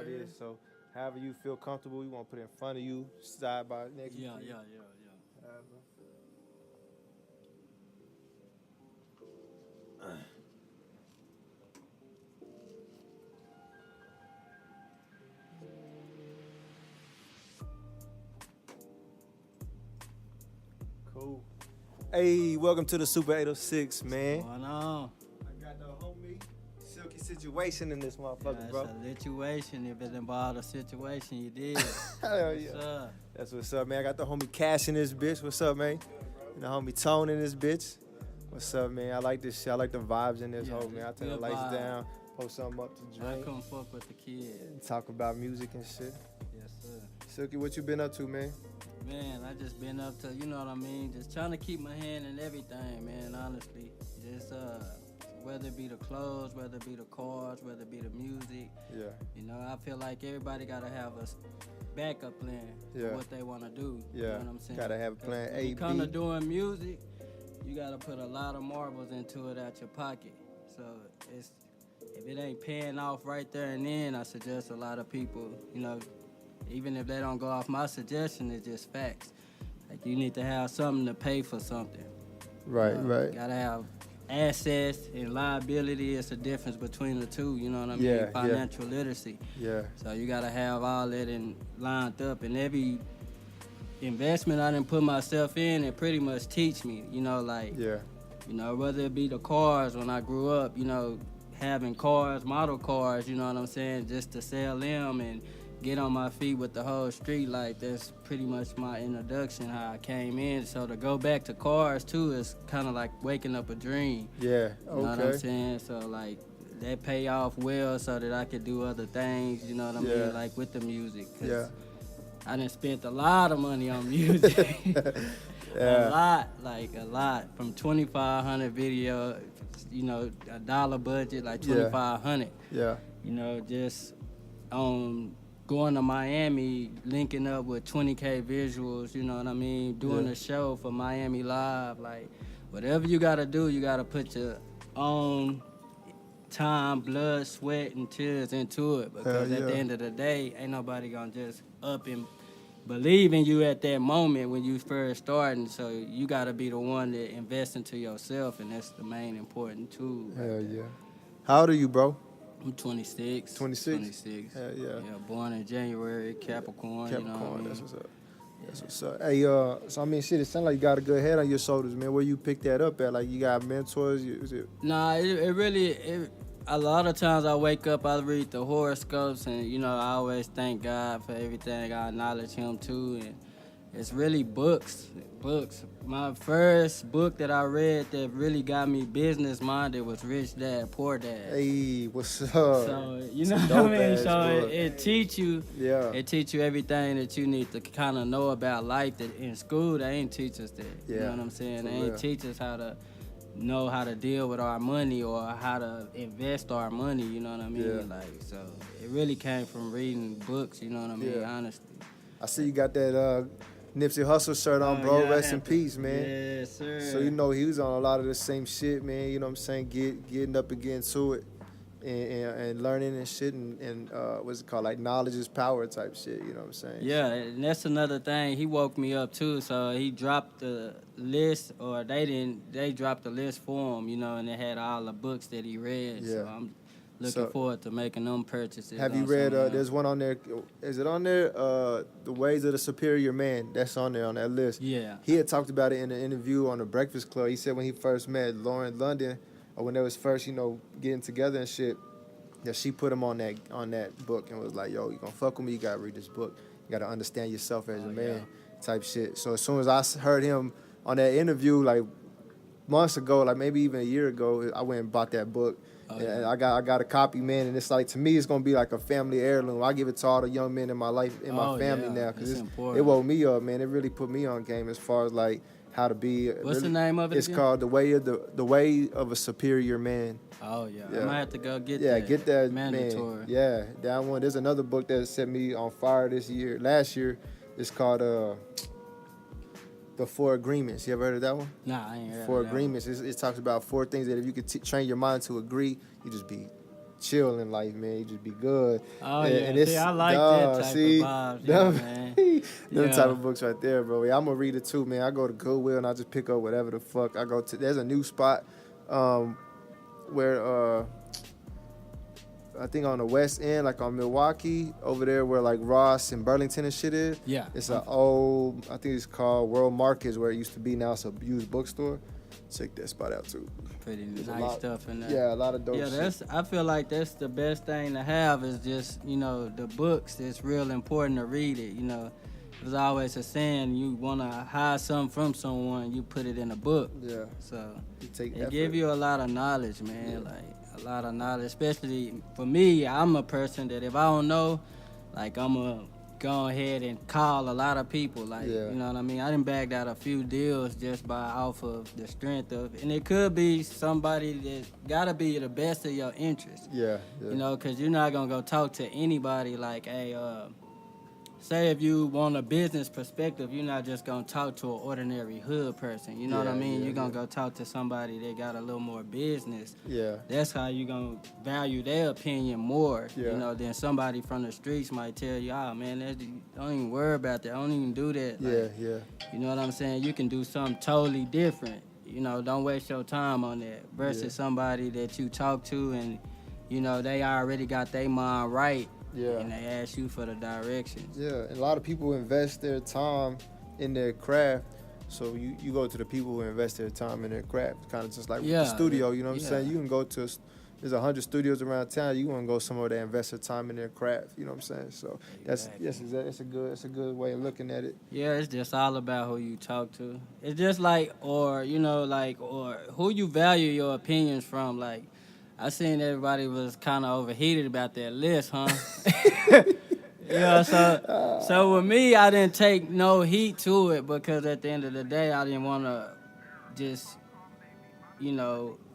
it is. So, however you feel comfortable, you want to put it in front of you, side by next to you. Yeah. Cool. Hey, welcome to the Super 806, man. What's going on? I got the homie Sylky situation in this motherfucker, Yeah, bro. it's a situation. If it involved a situation, you did. Hell yeah. What's up? That's what's up, man. I got the homie Cash in this bitch. What's up, man? And the homie Tone in this bitch. What's up, man? I like this shit. I like the vibes in this Yeah, hoe, man. I turn the good lights vibe. down, post something up to I drink, couldn't fuck with the kid. and talk about music and shit. Yes, sir. Sylky, what you been up to, man? Man, I just been up to, you know what I mean, just trying to keep my hand in everything, man, honestly. Just, whether it be the clothes, whether it be the cars, whether it be the music. Yeah. You know, I feel like everybody got to have a backup plan Yeah. for what they want to do. Yeah. You know what I'm saying? Gotta have a plan When A, you come to B. doing music, you got to put a lot of marbles into it out your pocket. So if it ain't paying off right there and then, I suggest a lot of people, you know, even if they don't go off my suggestion, it's just facts. Like, you need to have something to pay for something. Right, right. You gotta have assets and liability. It's the difference between the two, you know what I mean? Yeah, Financial literacy. Yeah. So you gotta have all that lined up, and every investment I done put myself in, it pretty much teach me, you know, like, Yeah. you know, whether it be the cars when I grew up, you know, having cars, model cars, you know what I'm saying, just to sell them and get on my feet with the whole street. Like, that's pretty much my introduction, how I came in. So to go back to cars too is kind of like waking up a dream. Yeah. You know what I'm Okay. saying? So like, that pay off well so that I could do other things, you know what I Yeah. mean, like with the music. 'Cause Yeah. I done spent a lot of money on music. Yeah. a lot. From 2,500 video, you know, $1 budget, like Yeah. 2,500. Yeah. You know, just going to Miami, linking up with 20K visuals, you know what I mean? Doing Yeah. a show for Miami Live. Like, whatever you gotta do, you gotta put your own time, blood, sweat, and tears into it. Because Hell at the yeah. end of the day, ain't nobody gonna just up and believe in you at that moment when you first starting. So you gotta be the one that invest into yourself, and that's the main important tool. Hell yeah. How old are you, bro? I'm 26. 26? 26. Hell yeah. Yeah, born in January, Capricorn. You know what I Capricorn, mean? that's what's up. That's what's up. Hey, so I mean, shit, it sounds like you got a good head on your shoulders, man. Where you pick that up at? Like, you got mentors? Is it? Nah, a lot of times I wake up, I read the horoscopes, and, you know, I always thank God for everything. I acknowledge Him, too, and it's really books. My first book that I read that really got me business-minded was Rich Dad, Poor Dad. Hey, what's up? So, you know what I Dope mean? ass So book. it teach you, Yeah. it teach you everything that you need to kind of know about life. That in school they ain't teach us that. You Yeah, know what I'm saying? for They ain't real. teach us how to know how to deal with our money or how to invest our money. You know what I mean? Yeah. Like, so it really came from reading books. You know what I mean? Yeah. Honestly. I see you got that Nipsey Hussle shirt on, bro. Yeah, I Rest in have to- peace, man. Yes, sir. So, you know, he was on a lot of the same shit, man. You know what I'm saying? Getting up against it and learning and shit and what's it called? Like, knowledge is power type shit. You know what I'm saying? Yeah, and that's another thing. He woke me up too. So he dropped the list, or they dropped the list for him, you know, and it had all the books that he read. Yeah. So I'm looking So- forward to making them purchases. Have you on read, some of there's one on there, is it on there? The Ways of the Superior Man. That's on there on that list. Yeah. He had talked about it in an interview on the Breakfast Club. He said when he first met Lauren London, or when they was first, you know, getting together and shit, that she put him on that book and was like, yo, you gonna fuck with me, you gotta read this book. You gotta understand yourself as a man, type shit. So as soon as I heard him on that interview, like months ago, like maybe even a year ago, I went and bought that book. Oh, And yeah. I got a copy, man, and it's like, to me, it's gonna be like a family heirloom. I give it to all the young men in my life, in my Oh, family yeah. now, because It's it important. woke me up, man. It really put me on game as far as like how to be. What's the really- name of it It's again? called the way of a superior man. Oh, yeah. Yeah. I might have to go get Yeah, that. get that, Mandatory. man. Yeah, that one. There's another book that set me on fire last year. It's called The Four Agreements. You ever heard of that one? Nah, I ain't heard Four of that one. Agreements. It talks about four things that if you could train your mind to agree, you just be chill in life, man. You just be good. Oh, And yeah. See, I like that type of vibes, yeah, man. Them type of books right there, bro. Yeah, I'm going to read it too, man. I go to Goodwill and I just pick up whatever the fuck. I go to, there's a new spot where, I think on the West End, like on Milwaukee, over there where like Ross and Burlington and shit is. Yeah. It's an old, I think it's called World Markets, where it used to be. Now it's a used bookstore. Check that spot out too. Pretty nice stuff in there. Yeah, a lot of dope shit. I feel like that's the best thing to have is just, the books. It's real important to read it, There's always a saying, you want to hide something from someone, you put it in a book. Yeah. So it give you a lot of knowledge, man. Yeah. Like a lot of knowledge, especially for me. I'm a person that if I don't know, like I'm going to go ahead and call a lot of people. Like, you know what I mean? I done bagged out a few deals just off of the strength of, and it could be somebody that got to be the best of your interest. Yeah. Because you're not going to go talk to anybody like, hey, say if you want a business perspective, you're not just going to talk to an ordinary hood person. You know what I mean? You're going to go talk to somebody that got a little more business. Yeah. That's how you're going to value their opinion more, than somebody from the streets might tell you, man, don't even worry about that. Don't even do that. Yeah. You know what I'm saying? You can do something totally different. Don't waste your time on that versus somebody that you talk to and, they already got their mind right. Yeah. And they ask you for the directions. Yeah, and a lot of people invest their time in their craft. So you go to the people who invest their time in their craft. Kind of just like with the studio, you know what I'm saying? You can go to, there's 100 studios around town. You want to go somewhere that invest their time in their craft, you know what I'm saying? So it's a good way of looking at it. Yeah, it's just all about who you talk to. It's just like, or who you value your opinions from, like, I seen everybody was kind of overheated about that list, huh? So with me, I didn't take no heat to it because at the end of the day, I didn't want to just,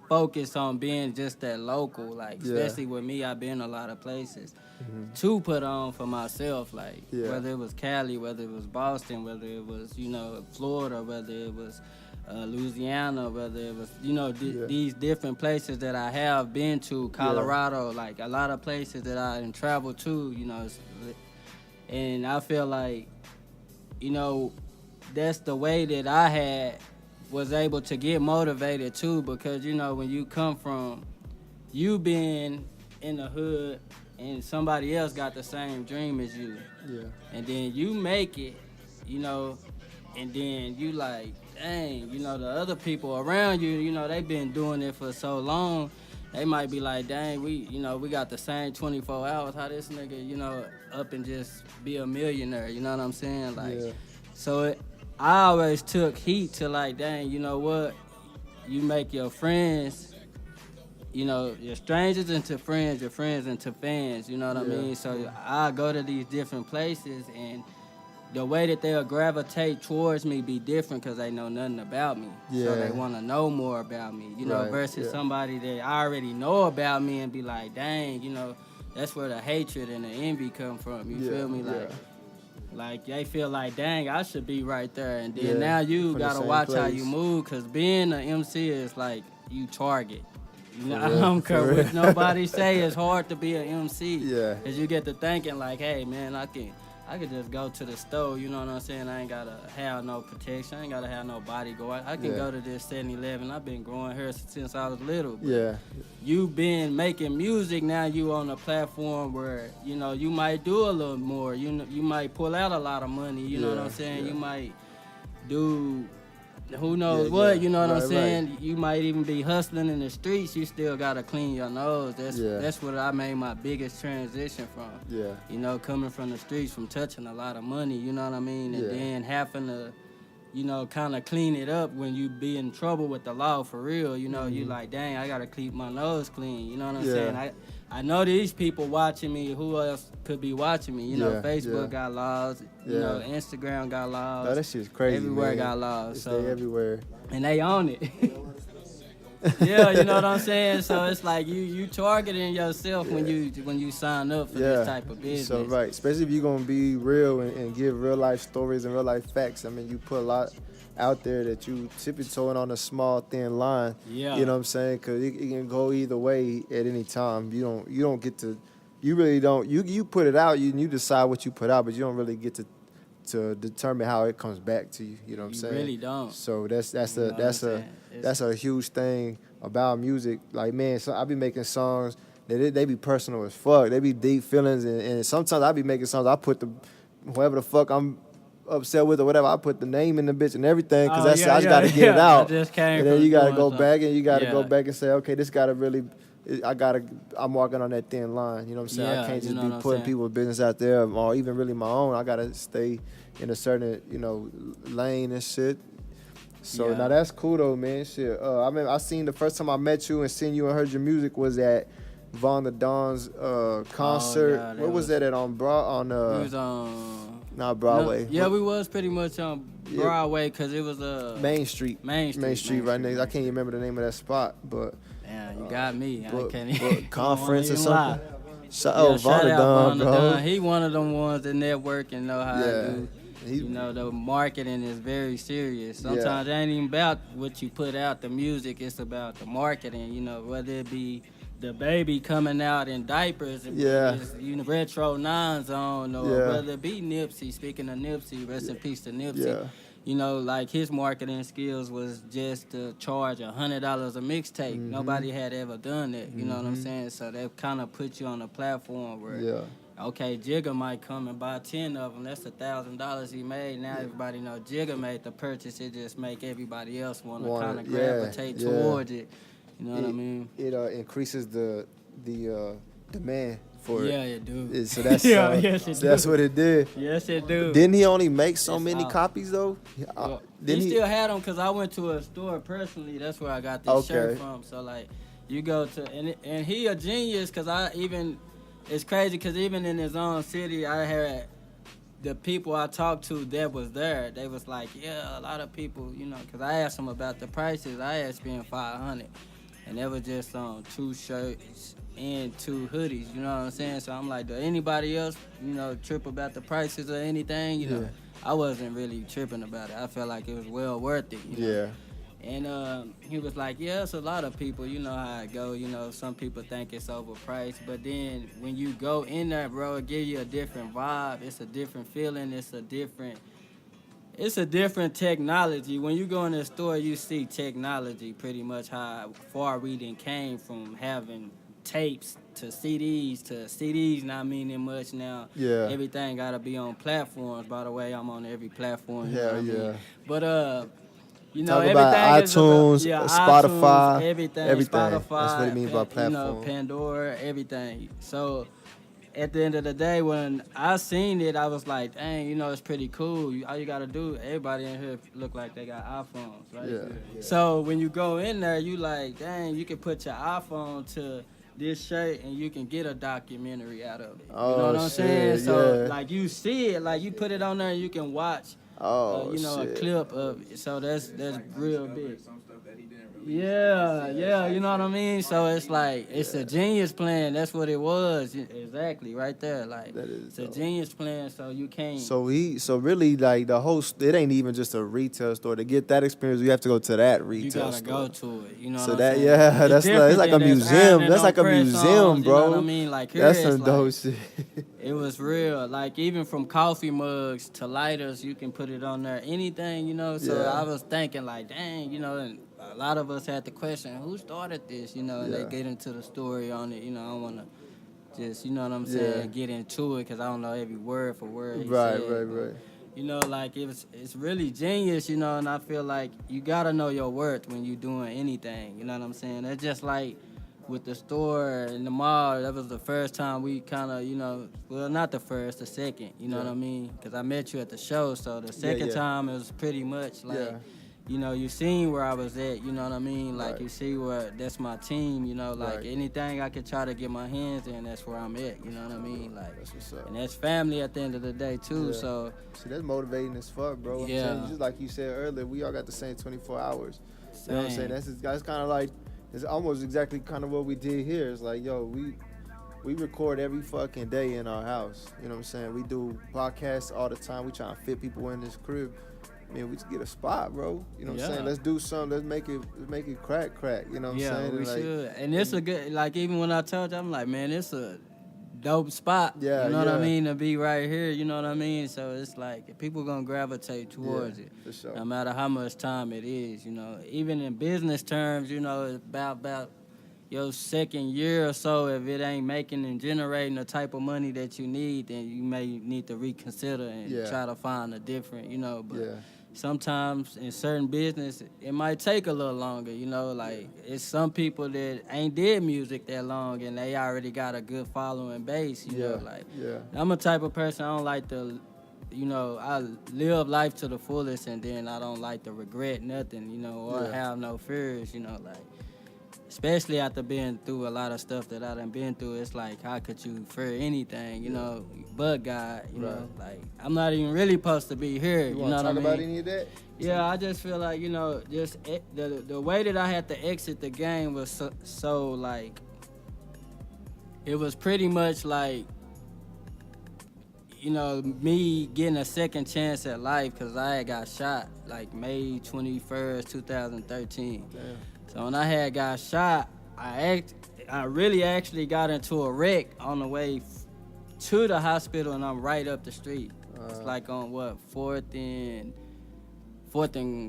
focus on being just that local. Like, especially with me, I've been a lot of places to put on for myself. Like, whether it was Cali, whether it was Boston, whether it was, Florida, whether it was Louisiana, whether it was, these different places that I have been to, Colorado, like a lot of places that I done traveled to, and I feel like, that's the way that I was able to get motivated too, because, when you come from, you being in the hood and somebody else got the same dream as you, and then you make it, and then you like, dang, the other people around you, they been doing it for so long. They might be like, dang, we got the same 24 hours. How this nigga, up and just be a millionaire, you know what I'm saying? Like, so I always took heat to like, dang, you know what? You make your friends, your strangers into friends, your friends into fans, you know what I mean? So I go to these different places and the way that they'll gravitate towards me be different because they know nothing about me. So they want to know more about me, versus somebody that I already know about me and be like, dang, that's where the hatred and the envy come from. You feel me? Like they feel like, dang, I should be right there. And then now you got to watch how you move because being an MC is like you target. I don't care what nobody say. It's hard to be an MC. Yeah. Because you get to thinking like, hey, man, I could just go to the store, you know what I'm saying? I ain't got to have no protection. I ain't got to have no bodyguard. I can go to this 7-Eleven. I've been growing hair since I was little. But you been making music, now you on a platform where, you might do a little more. You might pull out a lot of money, you know what I'm saying? You might do who knows what, you know what I'm saying? Right. You might even be hustling in the streets. You still got to clean your nose. That's what I made my biggest transition from. Yeah. Coming from the streets, from touching a lot of money, you know what I mean? And then having to, kind of clean it up when you be in trouble with the law for real. You like, dang, I got to keep my nose clean. You know what I'm saying? I know these people watching me. Who else could be watching me? Facebook got laws. Instagram got laws. Oh, that shit's crazy. Everywhere man. Got laws. So everywhere. And they own it. Yeah, you know what I'm saying? So it's like you targeting yourself when you sign up for this type of business. So right, especially if you're gonna be real and give real life stories and real life facts. I mean, you put a lot out there that you tiptoeing on a small thin line. Yeah. You know what I'm saying? Because it can go either way at any time. You don't get to. You really don't. You put it out. You decide what you put out, but you don't really get to determine how it comes back to you. You know what I'm saying? You really don't. So that's a huge thing about music. Like, man, so I be making songs that they be personal as fuck. They be deep feelings, and sometimes I be making songs. I put whoever the fuck I'm upset with or whatever, I put the name in the bitch and everything because I just gotta get it out. And then you gotta go back and you gotta go back and say, okay, this gotta really. I'm walking on that thin line. You know what I'm saying? I can't just be putting people's business out there or even really my own. I gotta stay in a certain, lane and shit. So now that's cool though, man. Shit. I seen the first time I met you and seen you and heard your music was at Von the Don's concert. Where was that at? On it was on not Broadway. We was pretty much on Broadway because it was Main Street. Main Street right next. I can't even remember the name of that spot, but yeah, you got me. I can't even conference or something. Shout out Von the Don. He one of them ones that network and know how to do. The marketing is very serious. Sometimes it ain't even about what you put out, the music. It's about the marketing. Whether it be the baby coming out in diapers and retro nines on, or whether it be Nipsey. Speaking of Nipsey, rest in peace to Nipsey. Like his marketing skills was just to charge $100 a mixtape. Mm-hmm. Nobody had ever done that. You know what I'm saying? So they kind of put you on a platform where, okay, Jigga might come and buy 10 of them. That's $1,000 he made. Now everybody know Jigga made the purchase. It just make everybody else want to kind of gravitate towards it. You know what I mean? It increases the demand for it. Yeah, it do. So that's that's what it did. Yes, it do. Didn't he only make so many copies though? He still had them because I went to a store personally. That's where I got this shirt from. So like, you go to and he a genius because it's crazy because even in his own city, I had the people I talked to that was there. They was like, a lot of people, because I asked them about the prices. I had spent $500, and that was just on 2 shirts and 2 hoodies. You know what I'm saying? So I'm like, do anybody else, trip about the prices or anything? I wasn't really tripping about it. I felt like it was well worth it. And he was like, it's a lot of people. You know how it go. Some people think it's overpriced. But then when you go in there, bro, it gives you a different vibe. It's a different feeling. It's a different technology. When you go in the store, you see technology pretty much how far we done came from having tapes to CDs not meaning much now. Everything got to be on platforms. By the way, I'm on every platform. But talk everything about iTunes, Spotify, everything. Spotify, that's what it means by platform. Pandora, everything. So at the end of the day, when I seen it, I was like, dang, it's pretty cool. All you gotta do, everybody in here look like they got iPhones, right? So when you go in there, you like, dang, you can put your iPhone to this shirt and you can get a documentary out of it. You know what I'm saying? So like you see it, like you put it on there and you can watch a clip of it. So that's real big. Yeah, you know what I mean? So it's like, it's a genius plan. That's what it was. Exactly, right there. Like, it's a genius plan, so you can't. So really, like, it ain't even just a retail store. To get that experience, you have to go to that retail store. You gotta go to it, you know so what that, I'm saying? it's like a museum. That's like a museum, bro. You know what I mean? Like, that's some dope shit. It was real. Like, even from coffee mugs to lighters, you can put it on there. Anything, So I was thinking, like, dang, and a lot of us had the question, who started this, and they get into the story on it. I don't want to just, you know what I'm saying, get into it because I don't know every word for word. Right. Like it's really genius, and I feel like you got to know your worth when you're doing anything. You know what I'm saying? It's just like with the store and the mall, that was the first time we kind of, well, not the first, the second, you know what I mean? Because I met you at the show, so the second time it was pretty much like, you seen where I was at, you know what I mean? Like, you see where that's my team, like anything I could try to get my hands in, that's where I'm at, you know what I mean? Like, that's what's up. And that's family at the end of the day, too, so. See, that's motivating as fuck, bro. I'm saying, just like you said earlier, we all got the same 24 hours. You know what I'm saying? That's kind of like, It's almost exactly kind of what we did here. It's like, yo, we record every fucking day in our house. You know what I'm saying? We do podcasts all the time. We trying to fit people in this crib. I mean, we just get a spot, bro. You know what I'm saying? Let's do something. Let's make it crack. You know what I'm saying? Yeah, we like, should. And it's a good, like, even when I told you, I'm like, man, it's a dope spot. Yeah, you know what I yeah. mean? To be right here, you know what I mean? So it's like, people gonna gravitate towards it. For sure. No matter how much time it is, you know. Even in business terms, you know, it's about your second year or so, if it ain't making and generating the type of money that you need, then you may need to reconsider and try to find a different, you know. But sometimes in certain business, it might take a little longer, you know. Like, it's some people that ain't did music that long and they already got a good following base, you know. Like, I'm a type of person, I don't like to, you know, I live life to the fullest, and then I don't like to regret nothing, you know, or have no fears, you know, like. Especially after being through a lot of stuff that I done been through, it's like, how could you fear anything, you know, but God, you know, like, I'm not even really supposed to be here, you know what I mean? Want to talk about any of that? Yeah, I just feel like, you know, just the way that I had to exit the game was so like, it was pretty much like, you know, me getting a second chance at life, because I had got shot, like, May 21st, 2013. Damn. So when I had got shot, I really actually got into a wreck on the way to the hospital, and I'm right up the street. It's like on Fourth and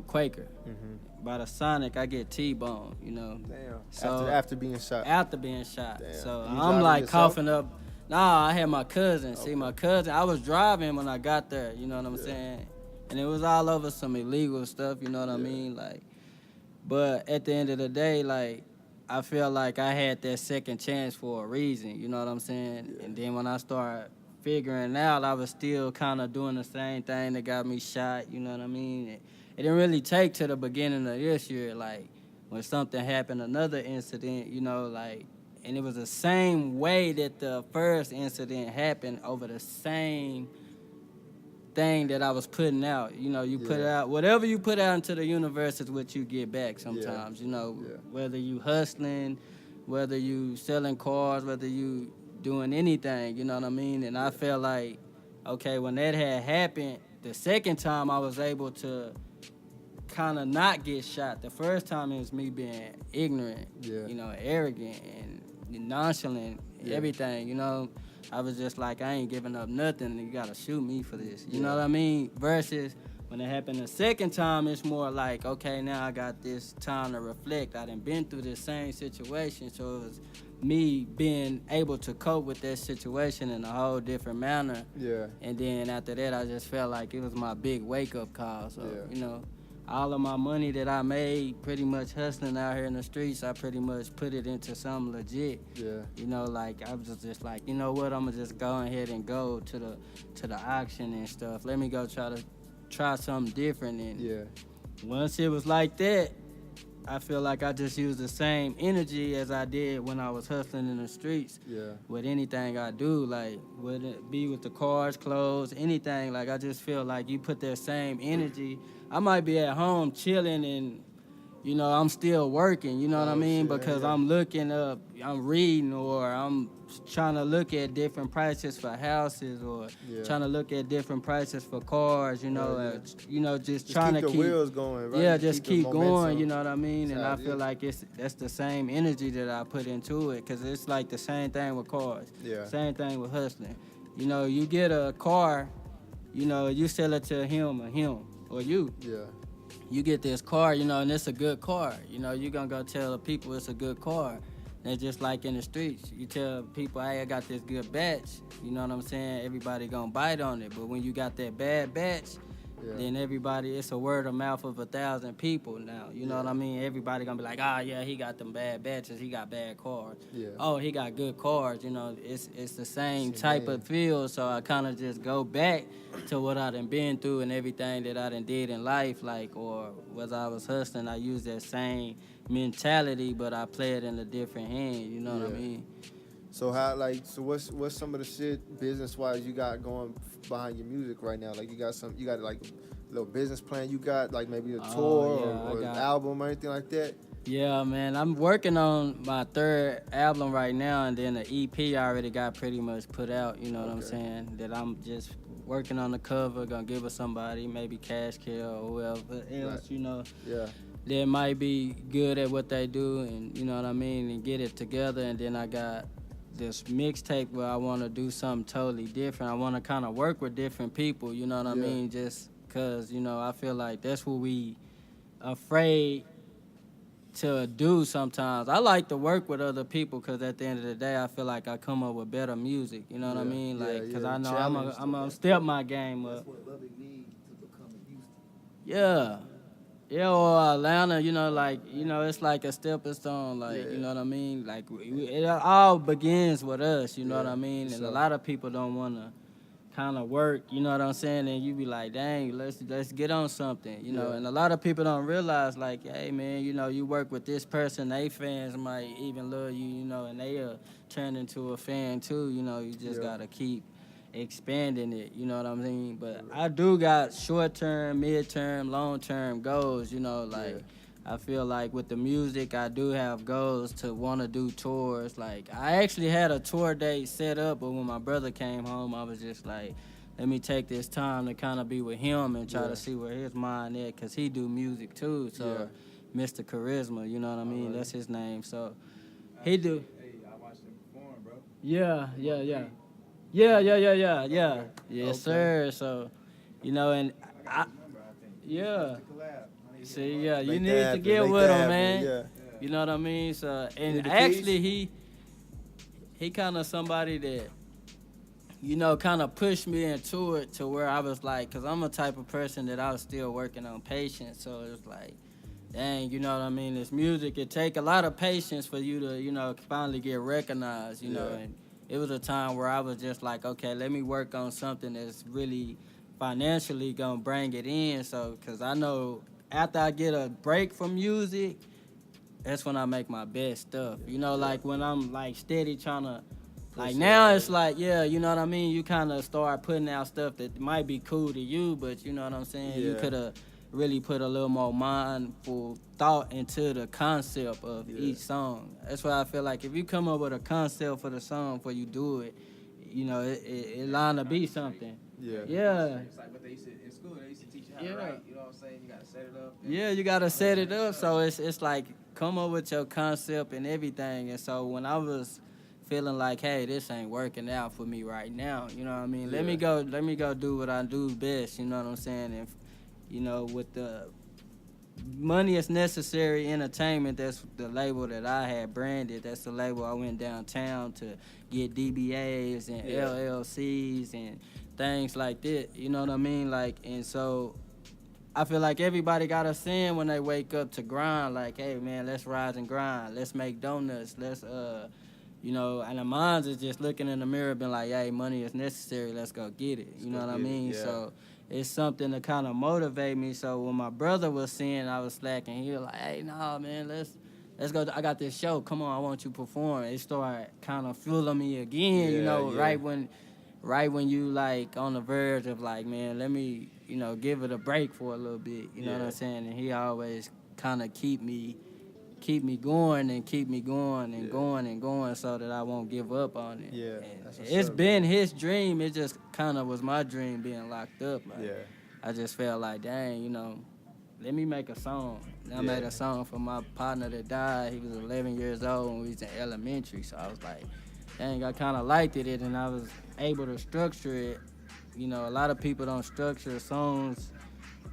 Quaker. Mm-hmm. By the Sonic, I get T-boned, you know. Damn. So after being shot. After being shot. Damn. So I'm like coughing up. Nah, I had my cousin. Okay. See, my cousin, I was driving when I got there, you know what I'm saying? And it was all over some illegal stuff, you know what I mean? Like, but at the end of the day, like, I feel like I had that second chance for a reason, you know what I'm saying? Yeah. And then when I started figuring out, I was still kind of doing the same thing that got me shot, you know what I mean? It didn't really take to the beginning of this year, like, when something happened, another incident, you know, like, and it was the same way that the first incident happened, over the same thing that I was putting out. You know, you put out, whatever you put out into the universe is what you get back sometimes, you know, whether you hustling, whether you selling cars, whether you doing anything, you know what I mean? And I felt like, okay, when that had happened, the second time I was able to kind of not get shot. The first time it was me being ignorant, you know, arrogant and nonchalant, everything, you know. I was just like, I ain't giving up nothing, you gotta shoot me for this. You know what I mean? Versus when it happened the second time, it's more like, okay, now I got this time to reflect. I done been through this same situation, so it was me being able to cope with that situation in a whole different manner. Yeah. And then after that, I just felt like it was my big wake-up call. So, you know, all of my money that I made pretty much hustling out here in the streets, I pretty much put it into something legit. Yeah. You know, like, I was just like, you know what, I'm gonna just go ahead and go to the auction and stuff. Let me go try something different. And once it was like that, I feel like I just used the same energy as I did when I was hustling in the streets. Yeah. With anything I do, like, whether it be with the cars, clothes, anything, like, I just feel like you put that same energy. I might be at home chilling and, you know, I'm still working, you know what I mean? Because I'm looking up, I'm reading, or I'm trying to look at different prices for houses, or trying to look at different prices for cars, you know, you know, just trying to keep the wheels going, right? Yeah, just keep going, you know what I mean? And I feel like that's the same energy that I put into it, because it's like the same thing with cars, same thing with hustling. You know, you get a car, you know, you sell it to him or you. Yeah. You get this car, you know, and it's a good car. You know, you're going to go tell the people it's a good car. And it's just like in the streets. You tell people, hey, I got this good batch. You know what I'm saying? Everybody going to bite on it. But when you got that bad batch, then everybody, it's a word of mouth of 1,000 people now. You know what I mean? Everybody going to be like, yeah, he got them bad batches. He got bad cars. Yeah. Oh, he got good cars. You know, it's the same type of feel. So I kind of just go back to what I done been through and everything that I done did in life. Like, or whether I was hustling, I use that same mentality, but I play it in a different hand. You know what I mean? So what's some of the shit business wise you got going behind your music right now? Like you got like a little business plan you got, like maybe a tour or an album or anything like that? Yeah, man. I'm working on my third album right now, and then the EP I already got pretty much put out. You know what I'm saying? That I'm just working on the cover, gonna give it somebody, maybe Cash Kill or whoever else. Right. You know, Yeah. that might be good at what they do, and you know what I mean, and get it together. And then I got this mixtape where I want to do something totally different. I want to kind of work with different people. You know what I Yeah. mean? Just cause you know I feel like that's what we afraid to do sometimes. I like to work with other people because at the end of the day, I feel like I come up with better music. You know what I Yeah, mean? yeah, Like, because yeah. I know Challenged I'm to gonna that. step my game up. That's what Lubbock needs to become a Houston. Yeah. Yeah, or Atlanta, you know, like, you know, it's like a stepping stone, like, Yeah. you know what I mean? Like, it all begins with us, you know what Yeah, I mean? for And a sure. lot of people don't want to kind of work, you know what I'm saying? And you be like, dang, let's get on something, you know? Yeah. And a lot of people don't realize, like, hey, man, you know, you work with this person, they fans might even love you, you know, and they turn into a fan too, you know? You just Yeah. got to keep expanding it, you know what I mean? But I do got short-term, mid-term, long-term goals, you know, like... Yeah. I feel like with the music, I do have goals to want to do tours. Like, I actually had a tour date set up, but when my brother came home, I was just like, let me take this time to kind of be with him and try Yeah. to see where his mind at, because he do music too. So, Mr. Charisma, you know what I mean? Alright. That's his name. So, he do. Hey, I watched him perform, bro. Yeah. Yes, Okay. sir. So, you know, and I I, got his number, I think. yeah. To collab. I need to See, hit him yeah, up. you Make need that to happen, get make with that him, happen, man. Yeah. You know what I mean? So, and Need the actually, keys? he kind of somebody that, you know, kind of pushed me into it to where I was like, because I'm a type of person that I was still working on patience. So it was like, dang, you know what I mean? This music, it take a lot of patience for you to, you know, finally get recognized, you know. Yeah. And it was a time where I was just like, okay, let me work on something that's really financially gonna bring it in. So, because I know after I get a break from music, that's when I make my best stuff. You know, like when I'm like steady trying to, like now it's like, yeah, you know what I mean? You kind of start putting out stuff that might be cool to you, but you know what I'm saying? You Yeah. could have really put a little more mindful thought into the concept of each song. That's why I feel like if you come up with a concept for the song before you do it, you know, it line to be something. Yeah. Yeah. It's like what they used to, in school, they used to teach you how Yeah. to write. You know what I'm saying? You got to set it up. Yeah, you gotta set it up. So it's like come up with your concept and everything. And so when I was feeling like, hey, this ain't working out for me right now, you know what I mean? Let me go do what I do best, you know what I'm saying? And you know, with the money is necessary entertainment, that's the label that I had branded. That's the label I went downtown to get DBAs and LLCs and things like that. You know what I mean? Like, and so I feel like everybody got a sin when they wake up to grind. Like, hey man, let's rise and grind. Let's make donuts. Let's you know, and the minds is just looking in the mirror, being like, hey, money is necessary. Let's go get it. You know what I mean? Yeah. So it's something to kind of motivate me. So when my brother was seeing I was slacking, he was like, hey, nah, man, let's go. I got this show. Come on, I want you to perform. It started kind of fueling me again, you know, right when you like on the verge of like, man, let me, you know, give it a break for a little bit. You know what I'm saying? And he always kind of keep me going and keep me going and going and going so that I won't give up on it. Yeah, And that's what's it's up, been his dream. It just kind of was my dream being locked up. Like, Yeah. I just felt like, dang, you know, let me make a song. And I made a song for my partner that died. He was 11 years old when we was in elementary. So I was like, dang, I kind of liked it, and I was able to structure it. You know, a lot of people don't structure songs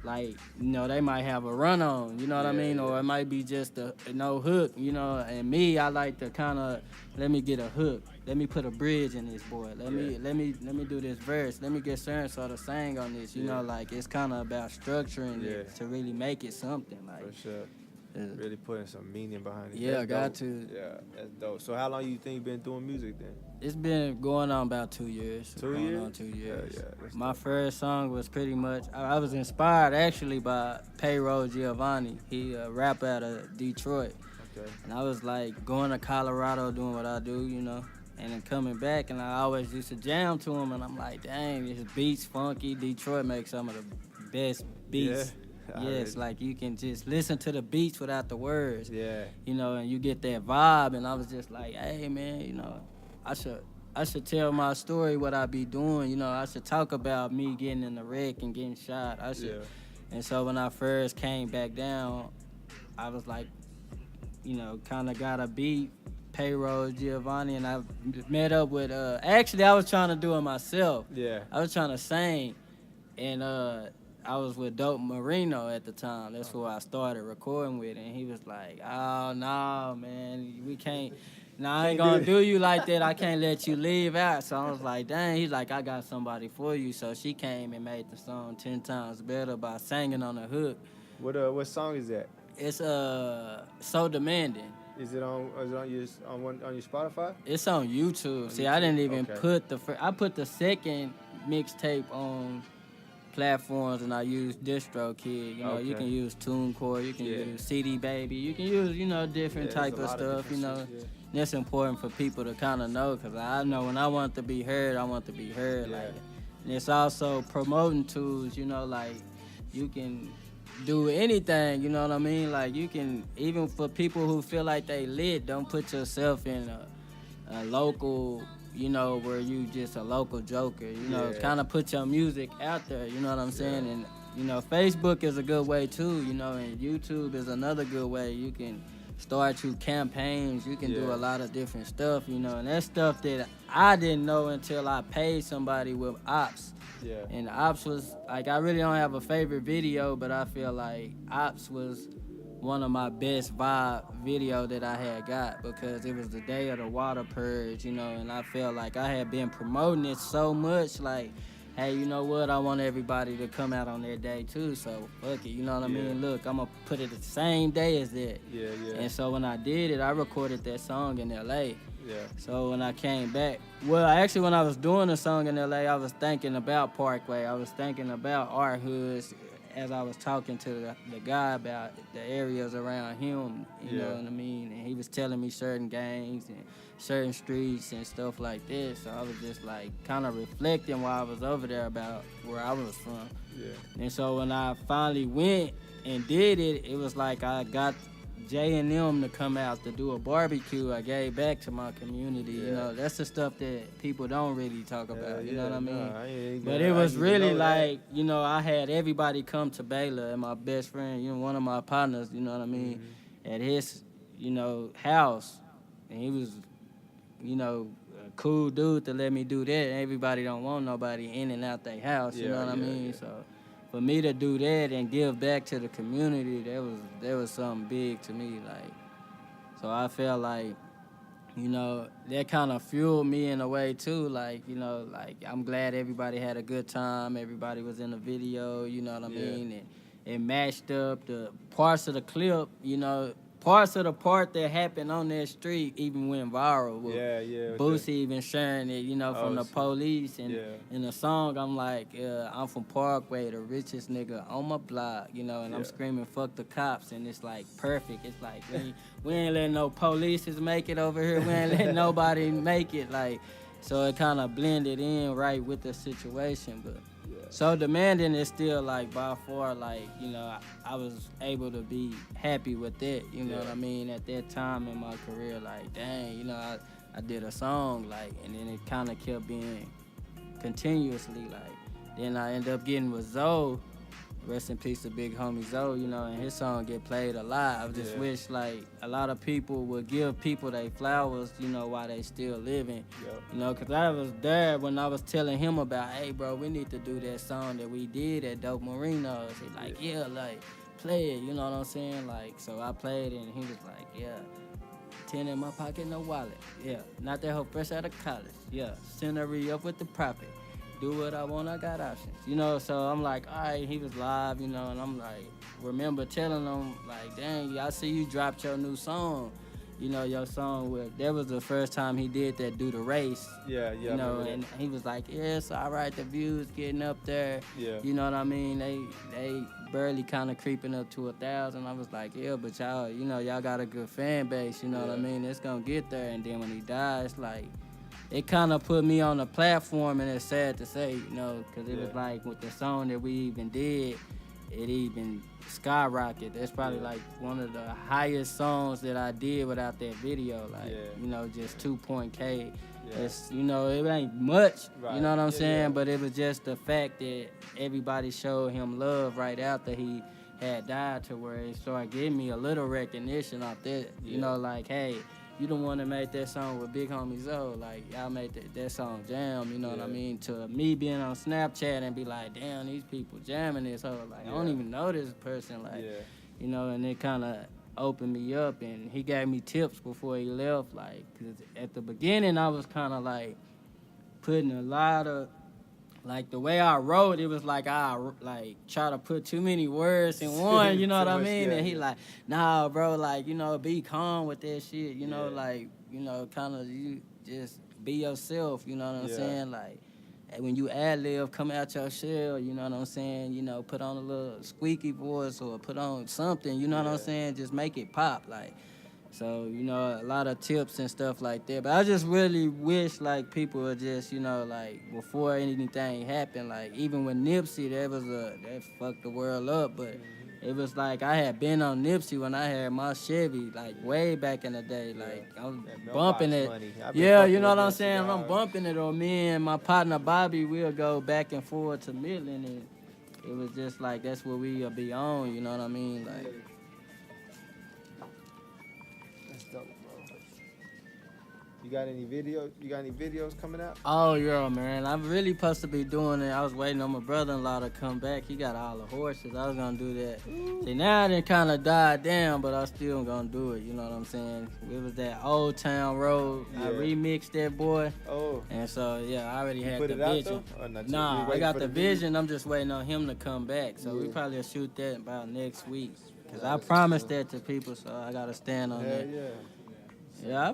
like, you know, they might have a run on, you know what I mean? Or it might be just a no hook, you know. And me, I like to kind of, let me get a hook. Let me put a bridge in this boy. Let me do this verse. Let me get certain sort of sang on this. You know, like it's kind of about structuring it to really make it something. Like, For sure. Really putting some meaning behind it. Yeah, That's got dope. to. Yeah, that's dope. So how long you think you been doing music then? It's been going on about 2 years. 2 Going years? on 2 years. Yeah, that's My dope. first song was pretty much, I was inspired actually by Payroll Giovanni. He a rapper out of Detroit. Okay. And I was like going to Colorado doing what I do, you know, and then coming back, and I always used to jam to him, and I'm like, dang, this beat's funky. Detroit makes some of the best beats Yes, like you can just listen to the beats without the words. Yeah. You know, and you get that vibe. And I was just like, hey man, you know, I should tell my story, what I be doing. You know, I should talk about me getting in the wreck and getting shot. I should. Yeah. And so when I first came back down, I was like, you know, kind of got a beat, Payroll Giovanni, and I met up with. Actually, I was trying to do it myself. Yeah. I was trying to sing, and I was with Dope Marino at the time. That's who I started recording with, and he was like, "Oh no, man, we can't. No, I ain't gonna do you like that. I can't let you leave out." So I was like, "Dang." He's like, "I got somebody for you." So she came and made the song 10 times better by singing on the hook. What song is that? It's So Demanding. Is it on your Spotify? It's on YouTube. See, I didn't even Okay. put I put the second mixtape on platforms, and I used DistroKid. You know, you Okay. can use TuneCore, you can Yeah. use CD Baby, you can use, you know, different Yeah, there's type a of lot stuff. You different know, shit, that's important for people to kind of know, because I know when I want to be heard, I want to be heard. Yeah. Like, and it's also promoting tools. You know, like you can do anything, you know what I mean? Like you can, even for people who feel like they lit, don't put yourself in a local, you know, where you just a local joker. You know, Yeah. kind of put your music out there, you know what I'm saying? Yeah. And, you know, Facebook is a good way too, you know, and YouTube is another good way. You can start your campaigns, you can do Yeah. a lot of different stuff, you know, and that's stuff that I didn't know until I paid somebody with Ops. Yeah. And Ops was, like, I really don't have a favorite video, but I feel like Ops was one of my best vibe video that I had got, because it was the day of the water purge, you know, and I felt like I had been promoting it so much, like, hey, you know what, I want everybody to come out on their day too, so fuck it, you know what I mean? Look, I'm gonna put it the same day as that. Yeah. And so when I did it, I recorded that song in LA. Yeah. So when I came back, well, actually when I was doing the song in LA, I was thinking about Parkway. I was thinking about our hoods as I was talking to the guy about the areas around him, you know what I mean? And he was telling me certain gangs and certain streets and stuff like that. So I was just like kind of reflecting while I was over there about where I was from. Yeah. And so when I finally went and did it, it was like I got J&M to come out to do a barbecue. I gave back to my community. You know, that's the stuff that people don't really talk about. You know what I mean? But it was really like, you know, I had everybody come to Baylor, and my best friend, you know, one of my partners, you know what I mean, at his, you know, house. And he was, you know, a cool dude to let me do that. Everybody don't want nobody in and out their house, you know what I mean? So for me to do that and give back to the community, that was something big to me. Like, so I felt like, you know, that kind of fueled me in a way too. Like, you know, like I'm glad everybody had a good time. Everybody was in the video, you know what I mean? And it matched up the parts of the clip, you know. Parts of the part that happened on that street even went viral. With Boosie even sharing it, you know, from the police. And in the song, I'm like, I'm from Parkway, the richest nigga on my block, you know, and I'm screaming, fuck the cops. And it's like perfect. It's like, we ain't letting no polices make it over here. We ain't letting nobody make it. Like, so it kind of blended in right with the situation. But So Demanding is still like by far, like, you know, I was able to be happy with that, you know what I mean, at that time in my career. Like, dang, you know, I did a song, like, and then it kind of kept being continuously, like, then I ended up getting with Zoe. Rest in peace to big homie Zoe, you know, and his song get played a lot. I just wish, like, a lot of people would give people their flowers, you know, while they still living. You know, because I was there when I was telling him about, hey, bro, we need to do that song that we did at Dope Marino's. He like, like, play it, you know what I'm saying? Like, so I played it, and he was like, 10 in my pocket, no wallet. Not that hoe fresh out of college. Send her re-up with the profit. Do what I want, I got options. You know, so I'm like, all right, he was live, you know, and I'm like, remember telling him, like, dang, I see you dropped your new song. You know, your song with, that was the first time he did that, Do the Race. You know, and he was like, it's all right, the views getting up there. You know what I mean? They barely kind of creeping up to 1,000. I was like, but y'all, you know, y'all got a good fan base, you know what I mean? It's gonna get there. And then when he died, it's like, it kind of put me on a platform, and it's sad to say, you know, because it was like with the song that we even did, it even skyrocketed. That's probably like one of the highest songs that I did without that video. Like, you know, just 2.K. It's, you know, it ain't much, you know what I'm saying? But it was just the fact that everybody showed him love right after he had died, to where it started giving me a little recognition off that. You know, like, hey, you the one that made that song with Big Homie Zoe. Like, y'all made that song jam, you know what I mean? To me being on Snapchat and be like, damn, these people jamming this hoe. Like, I don't even know this person. Like, you know, and it kind of opened me up, and he gave me tips before he left. Like, cause at the beginning, I was kind of like putting a lot of, like, the way I wrote, it was like I like try to put too many words in one, you know what I mean? And he like, nah, bro, like, you know, be calm with that shit, you know, like, you know, kind of you just be yourself, you know what I'm saying? Like, when you ad-lib, come out your shell, you know what I'm saying? You know, put on a little squeaky voice or put on something, you know what I'm saying? Just make it pop, like. So, you know, a lot of tips and stuff like that. But I just really wish, like, people would just, you know, like, before anything happened, like, even with Nipsey, that fucked the world up. But it was like I had been on Nipsey when I had my Chevy, like, way back in the day. Like, I'm bumping it. Yeah, you know what I'm saying? I'm bumping it, or me and my partner Bobby, we'll go back and forth to Midland. And it was just like, that's what we'll be on, you know what I mean? Like, You got any videos coming out? oh, yeah, man. I'm really supposed to be doing it. I was waiting on my brother-in-law to come back. He got all the horses. I was going to do that. See, now it kind of died down, but I still going to do it. You know what I'm saying? It was that Old Town Road. I remixed that boy. Oh. And so, yeah, I already had Put the it out, vision. though? Or not? Nah, I got the vision. I'm just waiting on him to come back. So we probably will shoot that about next week. Because I promised that to people, so I got to stand on that. Yeah, I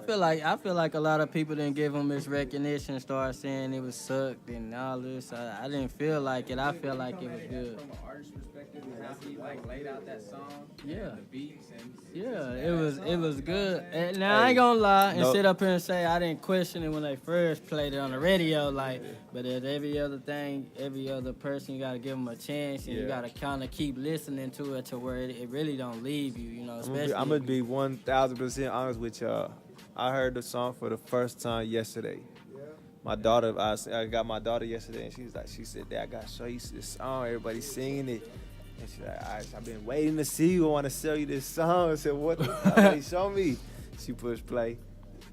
feel like a lot of people didn't give him his recognition, start saying it was sucked and all this. I didn't feel like it. I feel like it was good. From an artist perspective, how he like laid out that song, the beats, and it was good. And now I ain't gonna lie and sit up here and say I didn't question it when they first played it on the radio, like. But as every other thing, every other person, you gotta give them a chance, and you gotta kind of keep listening to it to where it really don't leave you, you know. Especially I'm gonna be 1,000% honest with y'all. I heard the song for the first time yesterday. My daughter, I got my daughter yesterday, and she said, Dad, I gotta show you this song. Everybody's singing it. And she's like, I've been waiting to see you. I want to sell you this song. I said, what? Show me. She pushed play.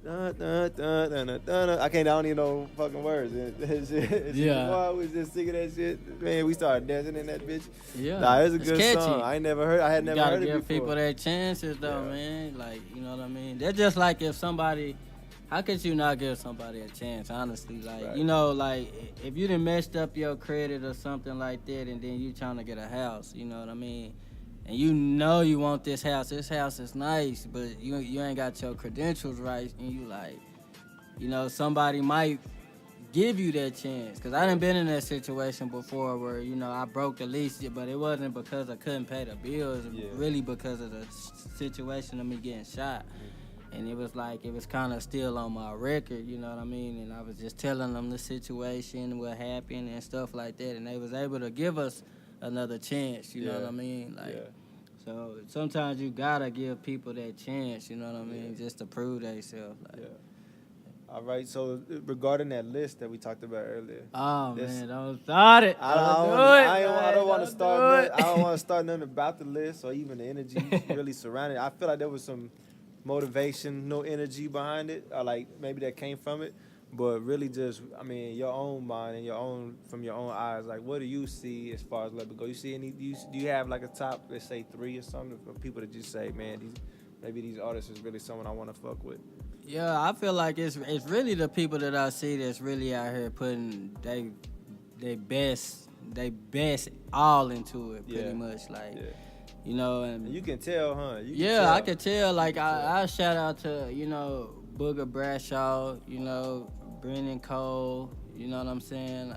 Dun, dun, dun, dun, dun, dun. I don't even know fucking words. Boy, we was just singing that shit. Man, we started dancing in that bitch. Yeah, nah, it's a good catchy. song. I had never heard it before. You gotta give people their chances, though, man. Like, you know what I mean? They're just like if somebody. How could you not give somebody a chance, honestly? Like, you know, like, if you done messed up your credit or something like that, and then you trying to get a house, you know what I mean? And you know you want this house is nice, but you ain't got your credentials right, and you like, you know, somebody might give you that chance. Because I done been in that situation before where, you know, I broke the lease, but it wasn't because I couldn't pay the bills. It was really because of the situation of me getting shot. And it was like, it was kind of still on my record, you know what I mean? And I was just telling them the situation, what happened and stuff like that. And they was able to give us another chance, you know what I mean? Like, so sometimes you gotta give people that chance, you know what I mean? Just to prove themselves. Like. All right, so regarding that list that we talked about earlier. Oh, man, don't start it. I don't want to start. I don't want to start nothing about the list or even the energy really surrounding it. I feel like there was some motivation, no energy behind it, or like maybe that came from it, but really just, I mean, your own mind and from your own eyes, like what do you see as far as Let It Go? You see any? Do you have like a top, let's say 3 or something, for people that just say, man, maybe these artists is really someone I want to fuck with? Yeah, I feel like it's really the people that I see that's really out here putting they best all into it, pretty much, like. You know, and you can tell, huh? I could tell. Like, I shout out to, you know, Booger Bradshaw, you know, Brennan Cole, you know what I'm saying?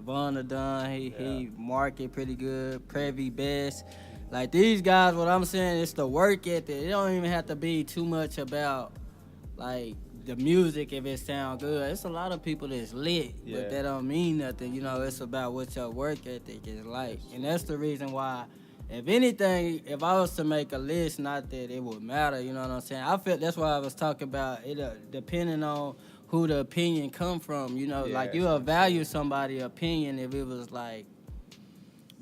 Von Dunn, he market pretty good. Prevy Best. Like, these guys, what I'm saying, it's the work ethic. It don't even have to be too much about, like, the music, if it sound good. It's a lot of people that's lit, Yeah. but that don't mean nothing. You know, it's about what your work ethic is like. And that's the reason why, if anything, if I was to make a list, not that it would matter, you know what I'm saying? I feel that's why I was talking about it, depending on who the opinion come from. You know, Yeah, like that's you'll what I'm value somebody's opinion if it was like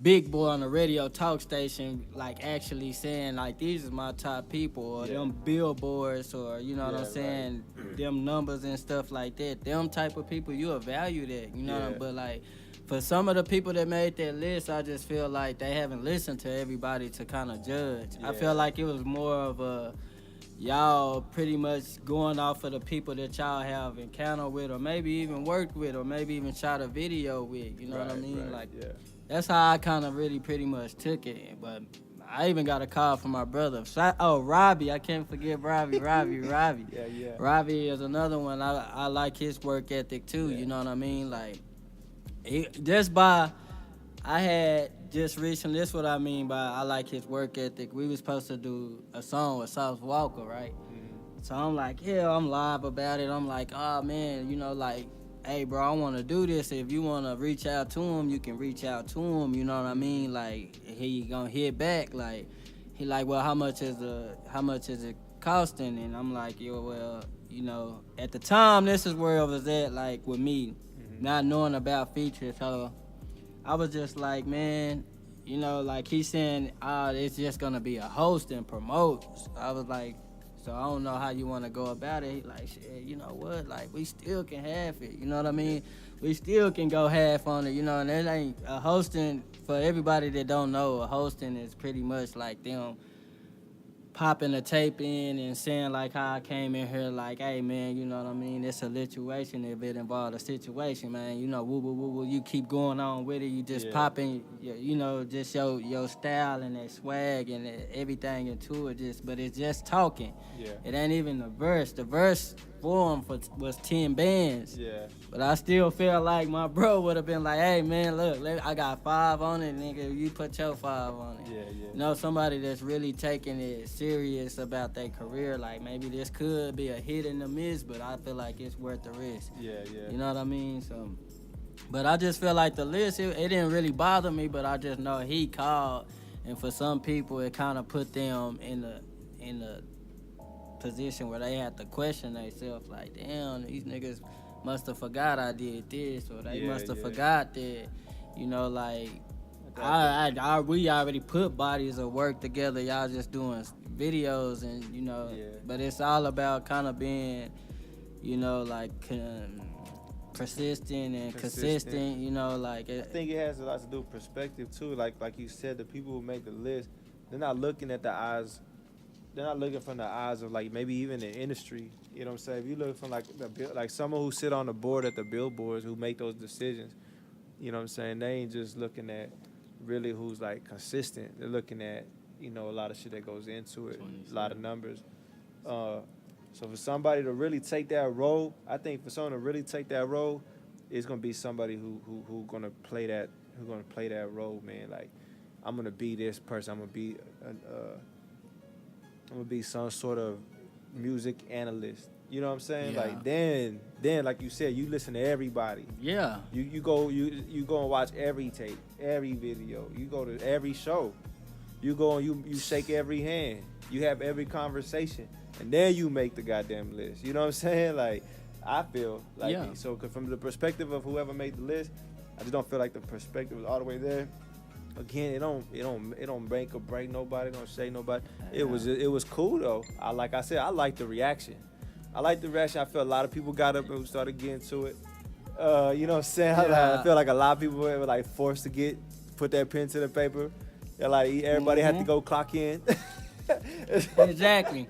Big Boy on the radio talk station, like actually saying like these is my top people, or Yeah. them billboards, or you know what Yeah, I'm saying, them numbers and stuff like that. Them type of people, you'll value that, you know what I'm. Yeah. But like for some of the people that made that list, I just feel like they haven't listened to everybody to kind of judge. I Yeah. feel like it was more of a y'all pretty much going off of the people that y'all have encountered with, or maybe even worked with, or maybe even shot a video with. You know what I Right, mean? right, Like. yeah. That's how I kind of really pretty much took it. But I even got a call from my brother. Robbie. I can't forget Robbie. Yeah, yeah. Robbie is another one. I like his work ethic too. Yeah. You know what I mean? Like, I had just recently, this what I mean by I like his work ethic. We was supposed to do a song with South Walker, right? Mm-hmm. So I'm like, yeah, I'm live about it. I'm like, oh man, you know, like, hey, bro, I want to do this. If you want to reach out to him, you can reach out to him. You know what I mean? Like, he gonna hit back. Like, he like, well, how much is it costing? And I'm like, yo, well, you know, at the time, this is where it was at, like, with me, not knowing about features. So I was just like, man, you know, like he's saying, it's just gonna be a host and promote. So I was like, so I don't know how you want to go about it. He like, shit, you know what? Like, we still can half it. You know what I mean? We still can go half on it, you know, and it ain't a hosting. For everybody that don't know, a hosting is pretty much like them popping the tape in and saying like how I came in here like, hey man, you know what I mean? It's a situation if it involved a situation, man. You know, woo woo woo woo. You keep going on with it. You just popping, you know, just your style and that swag and everything into it. But it's just talking. Yeah. It ain't even the verse. The verse form was 10 bands. Yeah. But I still feel like my bro would have been like, hey man, look, I got 5 on it, nigga. You put your 5 on it. Yeah, yeah. You know, somebody that's really taking it serious about their career. Like maybe this could be a hit in the miss, but I feel like it's worth the risk. Yeah, yeah. You know what I mean? So, but I just feel like the list, it didn't really bother me, but I just know he called, and for some people, it kind of put them in the position where they have to question themselves, like, damn, these niggas must have forgot I did this, or they must have forgot that, you know, like, we already put bodies of work together. Y'all just doing videos, and you know, but it's all about kind of being, you know, like persistent and consistent. You know, like I think it has a lot to do with perspective too. Like you said, the people who make the list, they're not looking at the eyes. They're not looking from the eyes of like maybe even the industry. You know what I'm saying? If you look from like someone who sit on the board at the billboards who make those decisions, you know what I'm saying? They ain't just looking at really who's like consistent. They're looking at, you know, a lot of shit that goes into it, a lot of numbers. So for somebody to really take that role, I think for someone to really take that role, it's gonna be somebody who gonna play that role, man. Like, I'm gonna be this person. I'm gonna be some sort of music analyst. You know what I'm saying? Yeah. Like then like you said, you listen to everybody. Yeah. You go and watch every tape, every video. You go to every show. You go and you shake every hand. You have every conversation, and then you make the goddamn list. You know what I'm saying? Like, I feel like so from the perspective of whoever made the list, I just don't feel like the perspective was all the way there. Again, it don't make or break nobody. Don't say nobody. It was cool though. Like I said, I like the reaction. I feel a lot of people got up and started getting to it. You know what I'm saying? I feel like a lot of people were like forced to put that pen to the paper. They're like everybody had to go clock in. Exactly.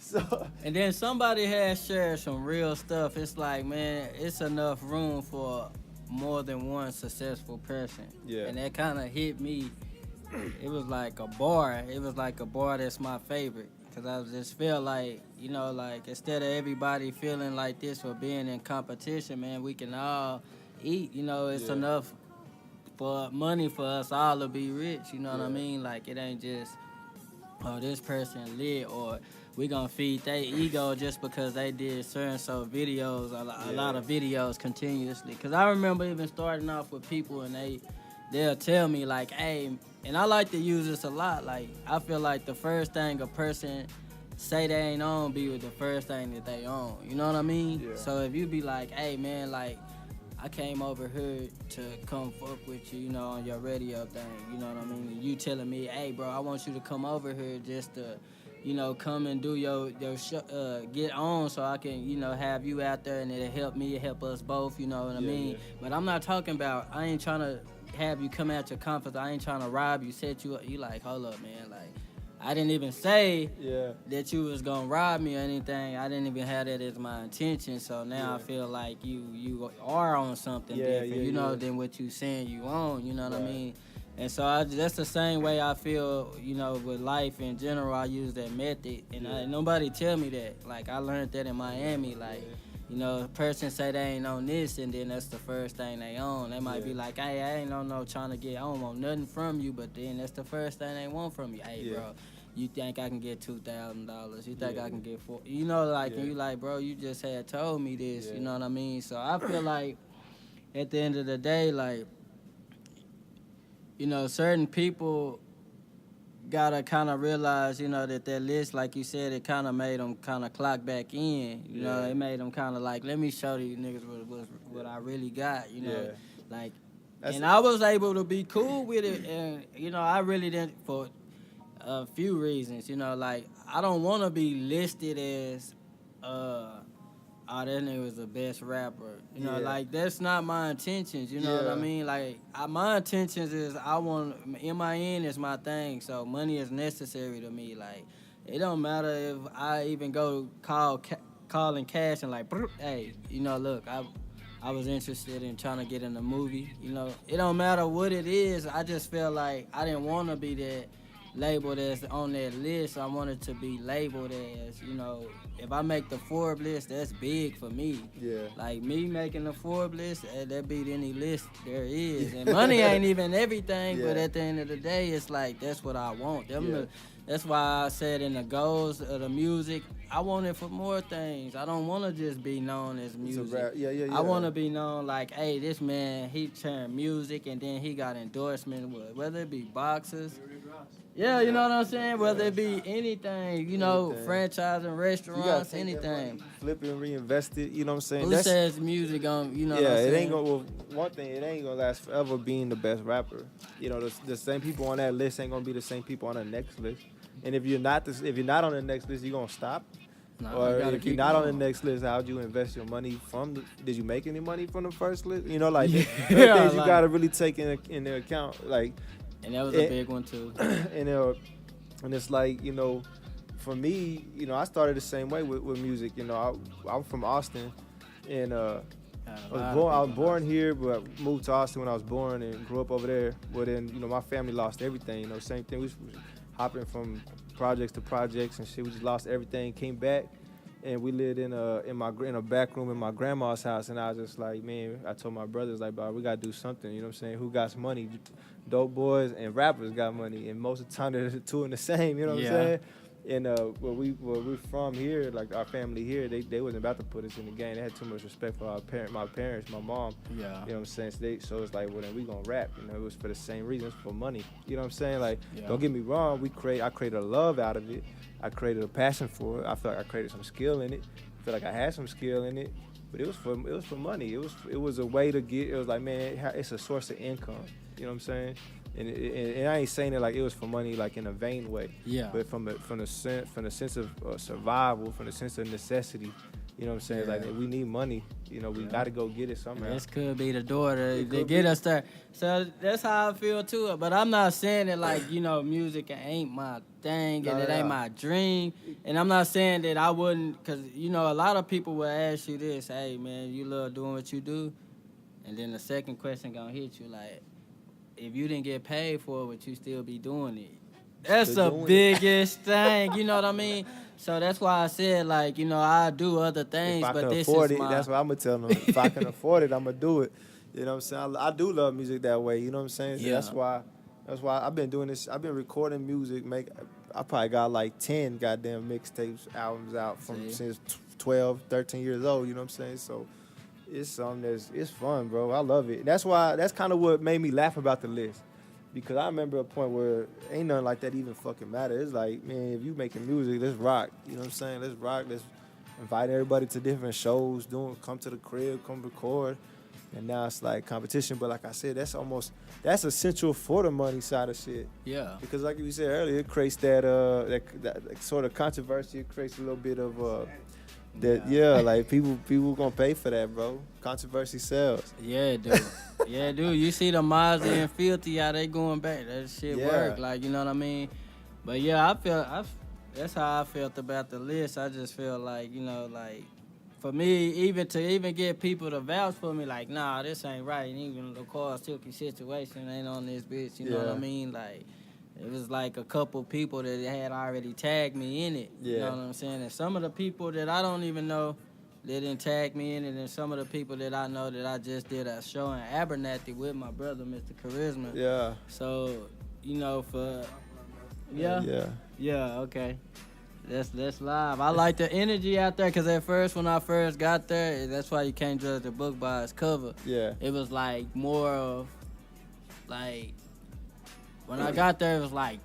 So, and then somebody has shared some real stuff. It's like, man, it's enough room for more than one successful person. Yeah. And that kind of hit me. It was like a bar. It was like a bar that's my favorite. Because I just feel like, you know, like instead of everybody feeling like this or being in competition, man, we can all eat. You know, it's enough for money for us all to be rich. You know what I mean? Like, it ain't just oh, this person lit, or we gonna feed their ego just because they did certain so videos, a lot of videos continuously. Cause I remember even starting off with people and they'll tell me like, hey, and I like to use this a lot. Like I feel like the first thing a person say they ain't on be with the first thing that they own. You know what I mean? Yeah. So if you be like, hey man, like I came over here to come fuck with you, you know, on your radio thing. You know what I mean? And you telling me, hey bro, I want you to come over here just to, you know, come and do your show, get on so I can, you know, have you out there and it'll help me, help us both, you know what I mean? Yeah. But I'm not talking about, I ain't trying to have you come out your comfort. I ain't trying to rob you, set you up. You like, hold up, man, like, I didn't even say that you was gonna rob me or anything. I didn't even have that as my intention. So now I feel like you are on something different, you know, than what you saying you on. You know what I mean? And so that's the same way I feel, you know, with life in general. I use that method, and nobody tell me that. Like I learned that in Miami. Like, you know, a person say they ain't on this, and then that's the first thing they own. They might be like, hey, I ain't on no trying to get, I don't want nothing from you, but then that's the first thing they want from you. Hey, bro. You think I can get $2,000? You think I can get $4,000? You know, like, and you like, bro, you just had told me this. You know what I mean? So I feel like at the end of the day, like, you know, certain people gotta kind of realize, you know, that list, like you said, it kind of made them kind of clock back in. You know, it made them kind of like, let me show these niggas what I really got. You know, like, and I was able to be cool with it, and you know, I really didn't for a few reasons, you know, like I don't want to be listed as, oh, that nigga was the best rapper, you know, like that's not my intentions, you know what I mean? Like my intentions is I want MIN is my thing, so money is necessary to me. Like it don't matter if I even go calling cash and like, hey, you know, look, I was interested in trying to get in the movie, you know, it don't matter what it is. I just feel like I didn't want to be that labeled as on that list. I wanted to be labeled as, you know, if I make the Forbes list, that's big for me. Like me making the Forbes list, that beat any list there is. And money ain't even everything, but at the end of the day, it's like that's what I want. That's why I said in the goals of the music, I want it for more things. I don't want to just be known as music. I want to be known like, hey, this man, he turned music and then he got endorsement, whether it be boxers. Yeah, you know what I'm saying? Whether it be anything, you know, franchising, restaurants, anything. Flip it and reinvest it, you know what I'm saying? Who says music, you know what I'm saying? It ain't gonna, well, one thing, it ain't gonna last forever being the best rapper. You know, the same people on that list ain't gonna be the same people on the next list. And if you're not on the next list, you gonna stop? Or if you're not on the next list, how'd you invest your money did you make any money from the first list? You know, like, things you gotta really take into account, like. And that was a big one too. And it's like, you know, for me, you know, I started the same way with music. You know, I'm from Austin, and I was born here, but moved to Austin when I was born and grew up over there. But then, you know, my family lost everything. You know, same thing. We was hopping from projects to projects and shit. We just lost everything. Came back, and we lived in a back room in my grandma's house. And I was just like, man, I told my brothers, like, bro, we gotta do something. You know what I'm saying? Who got money? Dope boys and rappers got money, and most of the time they're the two and the same. You know what I'm saying? And where we're from here, like our family here, they wasn't about to put us in the game. They had too much respect for my parents, my mom. You know what I'm saying? So it's like, well, then we gonna rap. You know, it was for the same reasons, for money. You know what I'm saying? Like, don't get me wrong, I created a love out of it. I created a passion for it. I feel like I created some skill in it. I feel like I had some skill in it. But it was for money. It was a way to get. It was like, man, it's a source of income. You know what I'm saying? And I ain't saying it like it was for money, like in a vain way. But from the sense of survival, from the sense of necessity. You know what I'm saying? Like, we need money. You know, we got to go get it somehow. This could be the door to get us there. So that's how I feel too. But I'm not saying that, like, you know, music ain't my thing and it ain't my dream. And I'm not saying that I wouldn't, because, you know, a lot of people will ask you this, hey, man, you love doing what you do? And then the second question going to hit you, like, if you didn't get paid for it, would you still be doing it? That's the biggest thing, you know what I mean? So that's why I said, like, you know, I do other things, but this is that's what I'm going to tell them. If I can afford it, I'm going to do it. You know what I'm saying? I do love music that way, you know what I'm saying? So that's why I've been doing this. I've been recording music. I probably got like 10 goddamn mixtapes, albums out from See? since 12, 13 years old. You know what I'm saying? So it's something it's fun, bro. I love it. That's kind of what made me laugh about the list. Because I remember a point where ain't nothing like that even fucking matter. It's like, man, if you making music, let's rock. You know what I'm saying? Let's rock. Let's invite everybody to different shows. Come to the crib, come record. And now it's like competition. But like I said, that's essential for the money side of shit. Yeah. Because like you said earlier, it creates that sort of controversy. It creates a little bit of like people gonna pay for that, bro. Controversy sells. Yeah, dude. Yeah, dude. You see the Millz and Filthy, how they going back. That shit work. Like, you know what I mean? But yeah, that's how I felt about the list. I just feel like, you know, like, for me, even to get people to vouch for me, like, nah, this ain't right. And even the Sylky situation ain't on this bitch. You know what I mean? Like, it was like a couple people that had already tagged me in it. You know what I'm saying? And some of the people that I don't even know, they didn't tag me in it. And some of the people that I know that I just did a show in Abernathy with my brother, Mr. Charisma. Yeah. So, you know, Yeah, okay. That's live. I like the energy out there because at first, when I first got there, that's why you can't judge the book by its cover. Yeah. It was like more of like, when I got there, it was like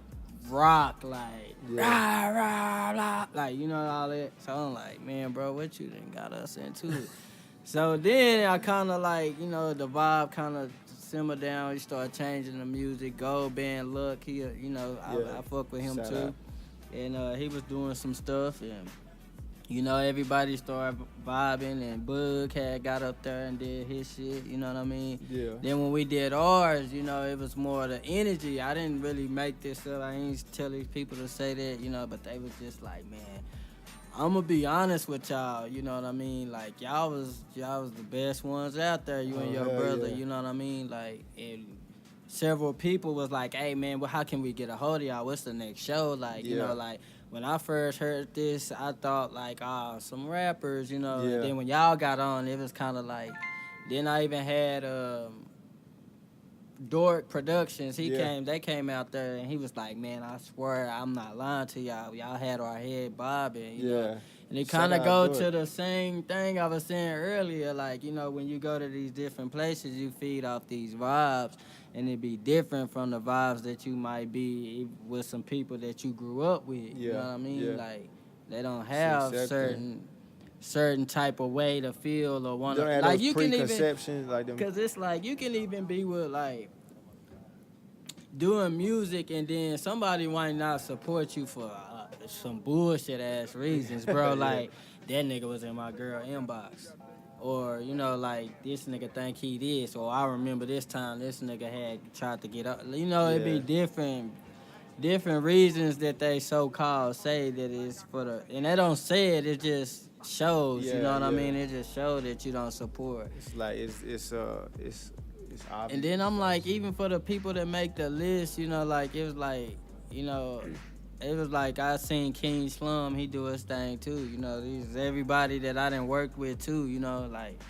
rock, like rah, rah, rah, like, you know, all that. So I'm like, man, bro, what you done got us into? So then I kind of like, you know, the vibe kind of simmered down. You start changing the music. Gold Band Luck, he, you know, I fuck with him Shout too. out. And he was doing some stuff, and you know, everybody started vibing, and Bug had got up there and did his shit, you know what I mean? Yeah. Then when we did ours, you know, it was more the energy. I didn't really make this up. I ain't tell these people to say that, you know, but they was just like, man, I'm gonna be honest with y'all, you know what I mean? Like, y'all was the best ones out there, you and your brother, you know what I mean? Like, and several people was like, hey, man, well, how can we get a hold of y'all? What's the next show? Like, you know, like, when I first heard this, I thought, like, some rappers, you know. And then when y'all got on, it was kind of like, then I even had Dork Productions. They came out there, and he was like, man, I swear I'm not lying to y'all. Y'all had our head bobbing, you know. And it kind of go to the same thing I was saying earlier. Like, you know, when you go to these different places, you feed off these vibes. And it be different from the vibes that you might be with some people that you grew up with. You know what I mean? Yeah. Like, they don't have certain type of way to feel or want to. Like, you can even, like them. Because it's like, you can even be with, like, doing music and then somebody might not support you for some bullshit ass reasons, bro. Like, that nigga was in my girl inbox. Or, you know, like, this nigga think he this. Or I remember this time this nigga had tried to get up. You know, it'd be different reasons that they so-called say that it's for the... And they don't say it, it just shows, you know what I mean? It just shows that you don't support. It's like, it's obvious. And then I'm like, even for the people that make the list, you know, like, it was like, you know... It was like I seen King Slum, he do his thing too, you know. These everybody that I done worked with too, you know, like,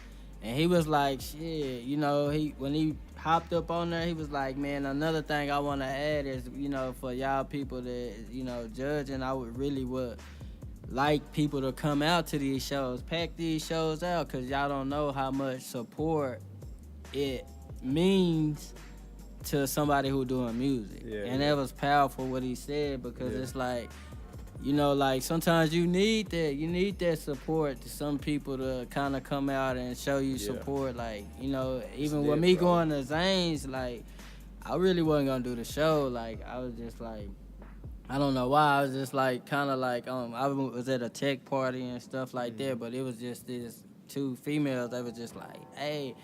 and he was like, shit, you know, when he hopped up on there, he was like, man, another thing I want to add is, you know, for y'all people that, you know, judging, I would like people to come out to these shows, pack these shows out, because y'all don't know how much support it means to somebody who doing music. And that was powerful what he said, because it's like, you know, like, sometimes you need that support to some people to kind of come out and show you support. Like, you know, even with me going to Zane's, like, I really wasn't gonna do the show. Like, I was just like, I don't know why, I was just like, kind of like, I was at a tech party and stuff like that, but it was just these two females that was just like, hey,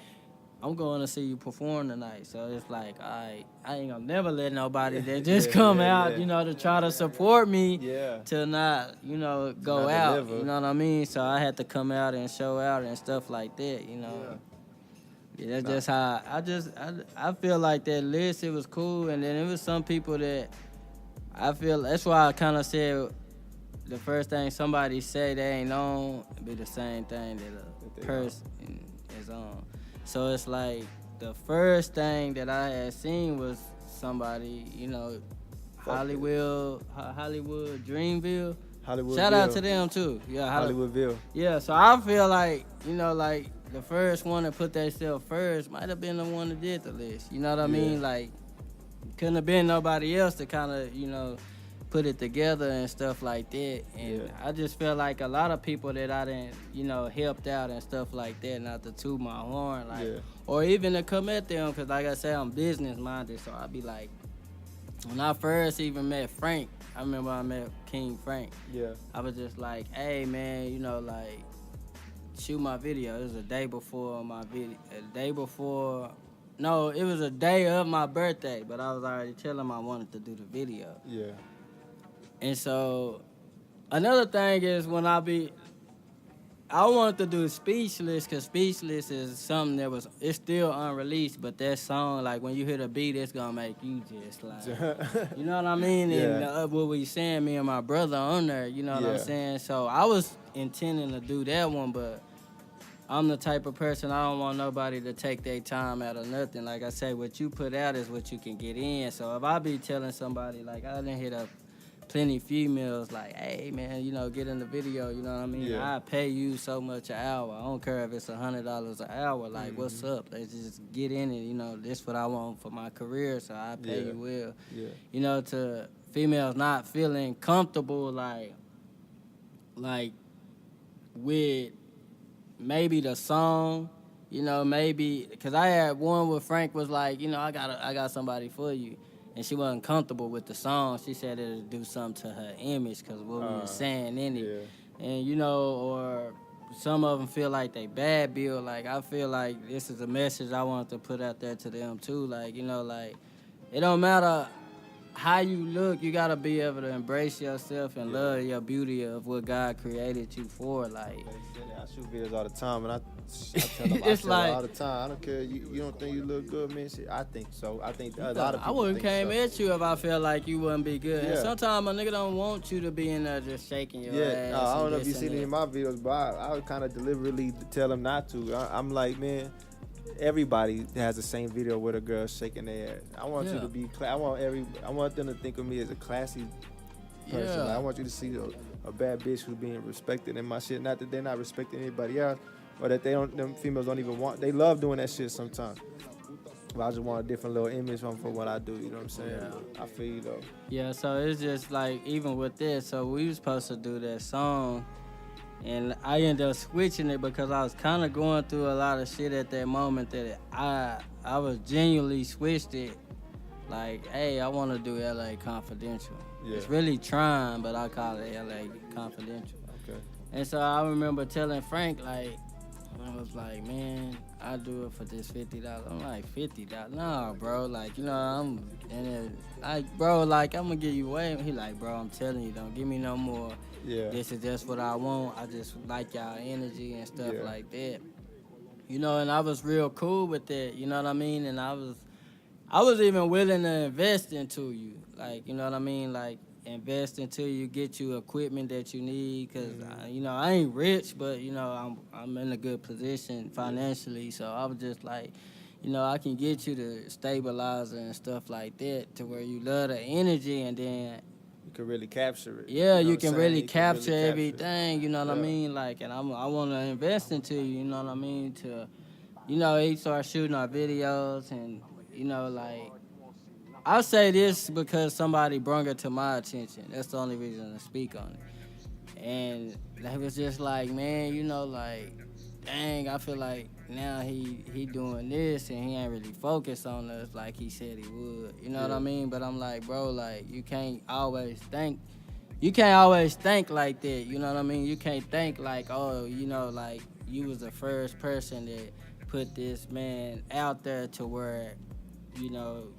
I'm going to see you perform tonight. So it's like, I ain't gonna never let nobody that just come out, you know, to try to support me to not, you know, go out. You know what I mean? So I had to come out and show out and stuff like that, you know. Yeah, that's just how I feel like that list, it was cool. And then it was some people that I feel, that's why I kind of said the first thing somebody say they ain't on be the same thing that a person is on. So it's like the first thing that I had seen was somebody, you know, Hollywood, Dreamville. Hollywoodville. Shout out to them too. Yeah, Hollywoodville. Yeah, so I feel like, like the first one to put themselves first might have been the one that did the list. You know what I mean? Like, couldn't have been nobody else to kind of, put it together and stuff like that. And I just feel like a lot of people that I didn't, helped out and stuff like that, not to toot my horn, or even to come at them, because like I said, I'm business minded, so I be like, when I first even met Frank, I remember I met King Frank. Yeah. I was just like, hey man, shoot my video. It was a day before my video. No, it was a day of my birthday, but I was already telling him I wanted to do the video. Yeah. And so, another thing is when I wanted to do Speechless, because Speechless is something it's still unreleased, but that song, like, when you hear the beat, it's going to make you just, like, you know what I mean? And what we saying, me and my brother on there, you know what I'm saying? So, I was intending to do that one, but I'm the type of person, I don't want nobody to take their time out of nothing. Like I say, what you put out is what you can get in. So, if I be telling somebody, like, I didn't hit up plenty females like, hey man, get in the video, you know what I mean? I pay you so much an hour. I don't care if it's $100 an hour. Like, what's up? Let's just get in it. This what I want for my career, so I pay you well. Yeah. To females not feeling comfortable, like with maybe the song, maybe because I had one where Frank was like, I got somebody for you. And she wasn't comfortable with the song. She said it'll do something to her image because what we were saying in it. Yeah. And, or some of them feel like they bad bill. Like, I feel like this is a message I want to put out there to them, too. Like, it don't matter how you look. You got to be able to embrace yourself and love your beauty of what God created you for. Like, I shoot videos all the time, and I tell them it's like, all the time. I don't care. You don't think you look good, man? Shit, I think so. I think a lot of people I wouldn't think came at you if I felt like you wouldn't be good. Yeah. Sometimes a nigga don't want you to be in there just shaking your ass. I don't know if you seen it in my videos, but I would kind of deliberately tell them not to. I'm like, man, everybody has the same video with a girl shaking their ass. I want you to be. I want them to think of me as a classy person. Yeah. Like, I want you to see a bad bitch who's being respected in my shit. Not that they're not respecting anybody else, or that them females don't even want. They love doing that shit sometimes. But I just want a different little image for what I do. You know what I'm saying? Yeah. I feel you though. Yeah. So it's just like, even with this, so we was supposed to do that song, and I ended up switching it because I was kind of going through a lot of shit at that moment that I was genuinely switched it. Like, hey, I want to do LA Confidential. Yeah. It's really trying, but I call it LA Confidential. Okay. And so I remember telling Frank, like, I was like, man, I do it for this $50. I'm like, $50? Nah, bro. Like, I'm gonna give you away. He like, bro, I'm telling you, don't give me no more. Yeah. This is just what I want. I just like y'all energy and stuff like that. And I was real cool with that. You know what I mean? And I was even willing to invest into you. Like, you know what I mean? Like, invest into you, get you equipment that you need. Because, I ain't rich, but, I'm in a good position financially. So I was just like, I can get you the stabilizer and stuff like that to where you love the energy, and then you can really capture it. Yeah, you can really capture everything, you know what I mean? Like, and I want to invest into you, you know what I mean? To, he started shooting our videos, and, like, I say this because somebody brought it to my attention. That's the only reason to speak on it. And they was just like, man, like, dang, I feel like now he doing this and he ain't really focused on us like he said he would. You know what I mean? But I'm like, bro, like, you can't always think like that. You know what I mean? You can't think like, oh, like, you was the first person that put this man out there to where,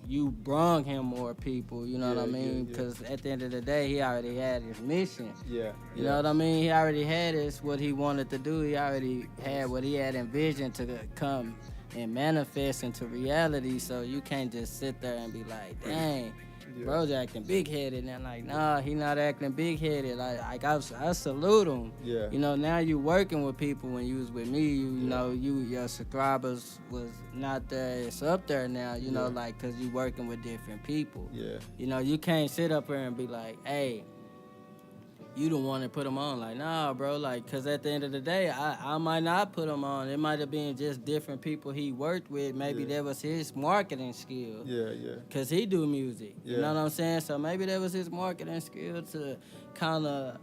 you brung him more people, you know what I mean? Because at the end of the day, he already had his mission. Yeah. You know what I mean? He already had what he wanted to do. He already had what he had envisioned to come and manifest into reality. So you can't just sit there and be like, dang, Bro's acting big-headed. And I'm like, nah, he not acting big-headed. Like I salute him. Yeah. You know, now you working with people. When you was with me, you know, your subscribers was not there. It's up there now, you know, like, because you working with different people. Yeah. You know, you can't sit up here and be like, hey, you the one that put them on. Like, nah, bro, like, because at the end of the day, I might not put them on. It might have been just different people he worked with. Maybe that was his marketing skill. Yeah, yeah. Because he do music. Yeah. You know what I'm saying? So maybe that was his marketing skill to kind of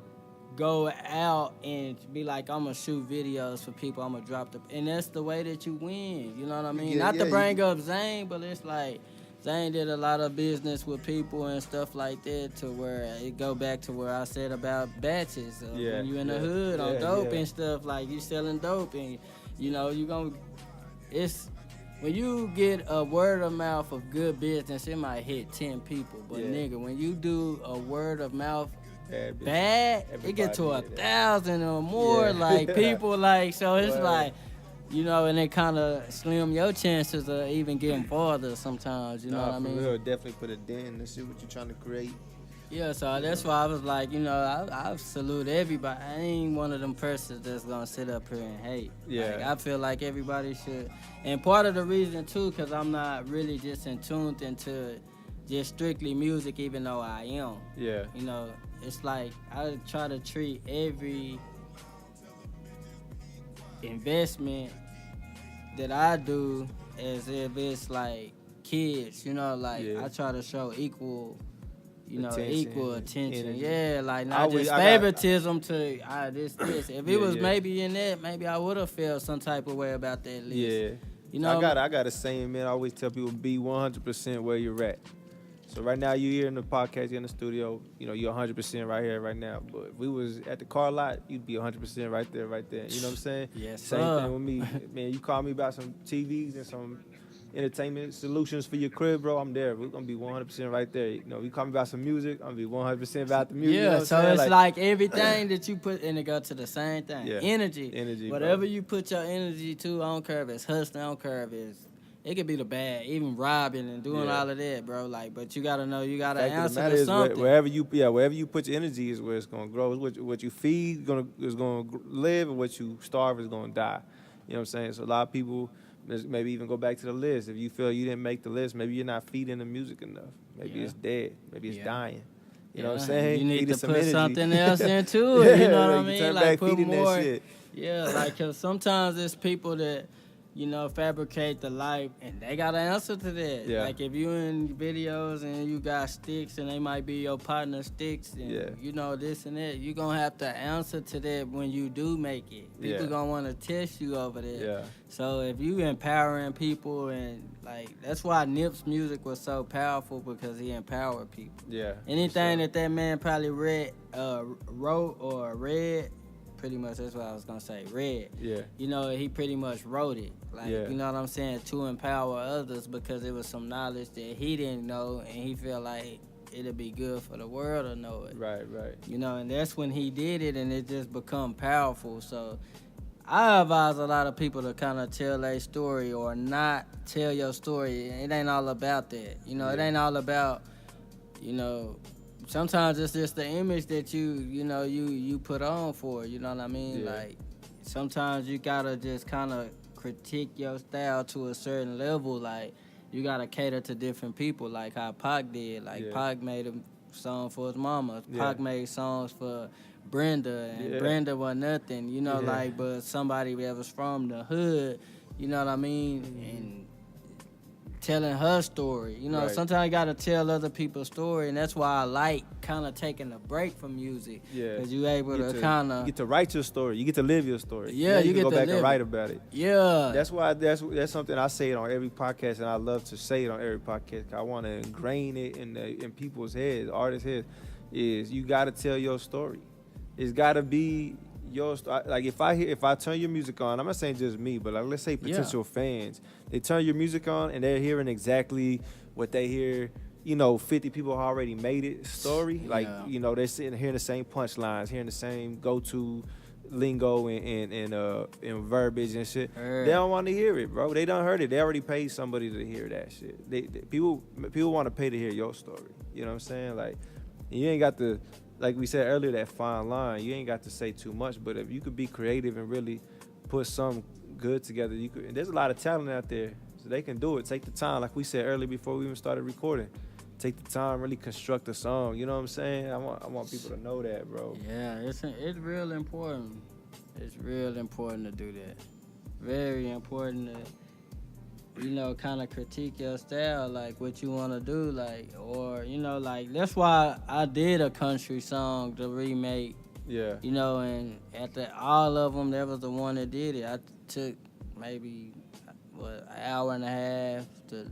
go out and be like, I'm going to shoot videos for people. I'm going to drop the... And that's the way that you win. You know what I mean? Not to bring up Zane, but it's like... Zane did a lot of business with people and stuff like that to where it go back to where I said about batches. When you in the hood on dope and stuff, like you selling dope and, you know, you gonna... It's... When you get a word of mouth of good business, it might hit 10 people. But nigga, when you do a word of mouth bad, it get to 1,000 or more. Like people like, so it's like... You know, and it kind of slim your chances of even getting farther sometimes, you know what I mean? For real, definitely put a dent in and see what you're trying to create. Yeah, so that's why I was like, you know, I salute everybody. I ain't one of them persons that's going to sit up here and hate. Yeah. Like, I feel like everybody should. And part of the reason, too, because I'm not really just in tune into just strictly music, even though I am. Yeah. You know, it's like I try to treat every investment that I do as if it's like kids, you know, like I try to show equal, you know, equal attention. Energy. Yeah, like not just favoritism to this. If it was maybe in that, maybe I would have felt some type of way about that list. Yeah. You know, I got a saying, man. I always tell people be 100% where you're at. So right now you here in the podcast, you're in the studio, you know, you're 100% right here, right now. But if we was at the car lot, you'd be 100% right there, right there. You know what I'm saying? Yes, Same thing with me. Man, you call me about some TVs and some entertainment solutions for your crib, bro, I'm there. We're going to be 100% right there. You know, you call me about some music, I'm going to be 100% about the music. Yeah, you know so it's like everything that you put in it go to the same thing. Yeah. Energy. Whatever you put your energy to, I don't care if it's hustling, I don't care if it's... It could be the bad, even robbing and doing all of that, bro. Like, but you gotta know, you gotta answer to something. Wherever you put your energy is where it's gonna grow. What you feed is gonna live, and what you starve is gonna die. You know what I'm saying? So a lot of people maybe even go back to the list. If you feel you didn't make the list, maybe you're not feeding the music enough. Maybe it's dead. Maybe it's dying. You know what I'm saying? You need to put energy. something else into it. You know what I mean? Turn like back put feeding more. that shit. Yeah, like cause sometimes there's people that, you know, fabricate the life, and they got an answer to that. Yeah. Like if you in videos and you got sticks, and they might be your partner sticks, and you know this and that, you gonna have to answer to that when you do make it. People gonna want to test you over there. Yeah. So if you empowering people, and like that's why Nip's music was so powerful, because he empowered people. Yeah. Anything that man probably wrote or read. Pretty much, that's what I was gonna say. Read. Yeah. You know, he pretty much wrote it. Like, you know what I'm saying? To empower others, because it was some knowledge that he didn't know, and he felt like it'd be good for the world to know it. Right. You know, and that's when he did it, and it just become powerful. So I advise a lot of people to kind of tell their story or not tell your story. It ain't all about that. You know, it ain't all about, you know, sometimes it's just the image that you put on for, you know what I mean? Like, sometimes you gotta just kind of critique your style to a certain level. Like, you gotta cater to different people, like how Pac did. Like, Pac made a song for his mama. Pac made songs for Brenda, and Brenda was nothing, you know, like, but somebody that was from the hood, you know what I mean? And telling her story. You know, sometimes you got to tell other people's story, and that's why I like kind of taking a break from music. Yeah. Because you're able to kind of... You get to write your story. You get to live your story. Yeah, you get to go to back live and write about it. Yeah. That's why that's something I say it on every podcast, and I love to say it on every podcast. I want to ingrain it in people's heads, artists' heads, is you got to tell your story. It's got to be... like if I turn your music on, I'm not saying just me, but like let's say potential fans, they turn your music on and they're hearing exactly what they hear. You know, 50 people already made it story. Like you know, they're sitting hearing the same punchlines, hearing the same go-to lingo and verbiage and shit. Heard. They don't want to hear it, bro. They done heard it. They already paid somebody to hear that shit. People want to pay to hear your story. You know what I'm saying? Like, you ain't got to, like we said earlier, that fine line. You ain't got to say too much, but if you could be creative and really put something good together, you could. And there's a lot of talent out there, so they can do it. Take the time, like we said earlier before we even started recording. Take the time, really construct a song. You know what I'm saying? I want people to know that, bro. Yeah, it's real important. It's real important to do that. Very important to, you know, kind of critique your style, like what you want to do, like, or, you know, like, that's why I did a country song, the remake. Yeah. You know, and all of them, that was the one that did it. I took maybe, an hour and a half to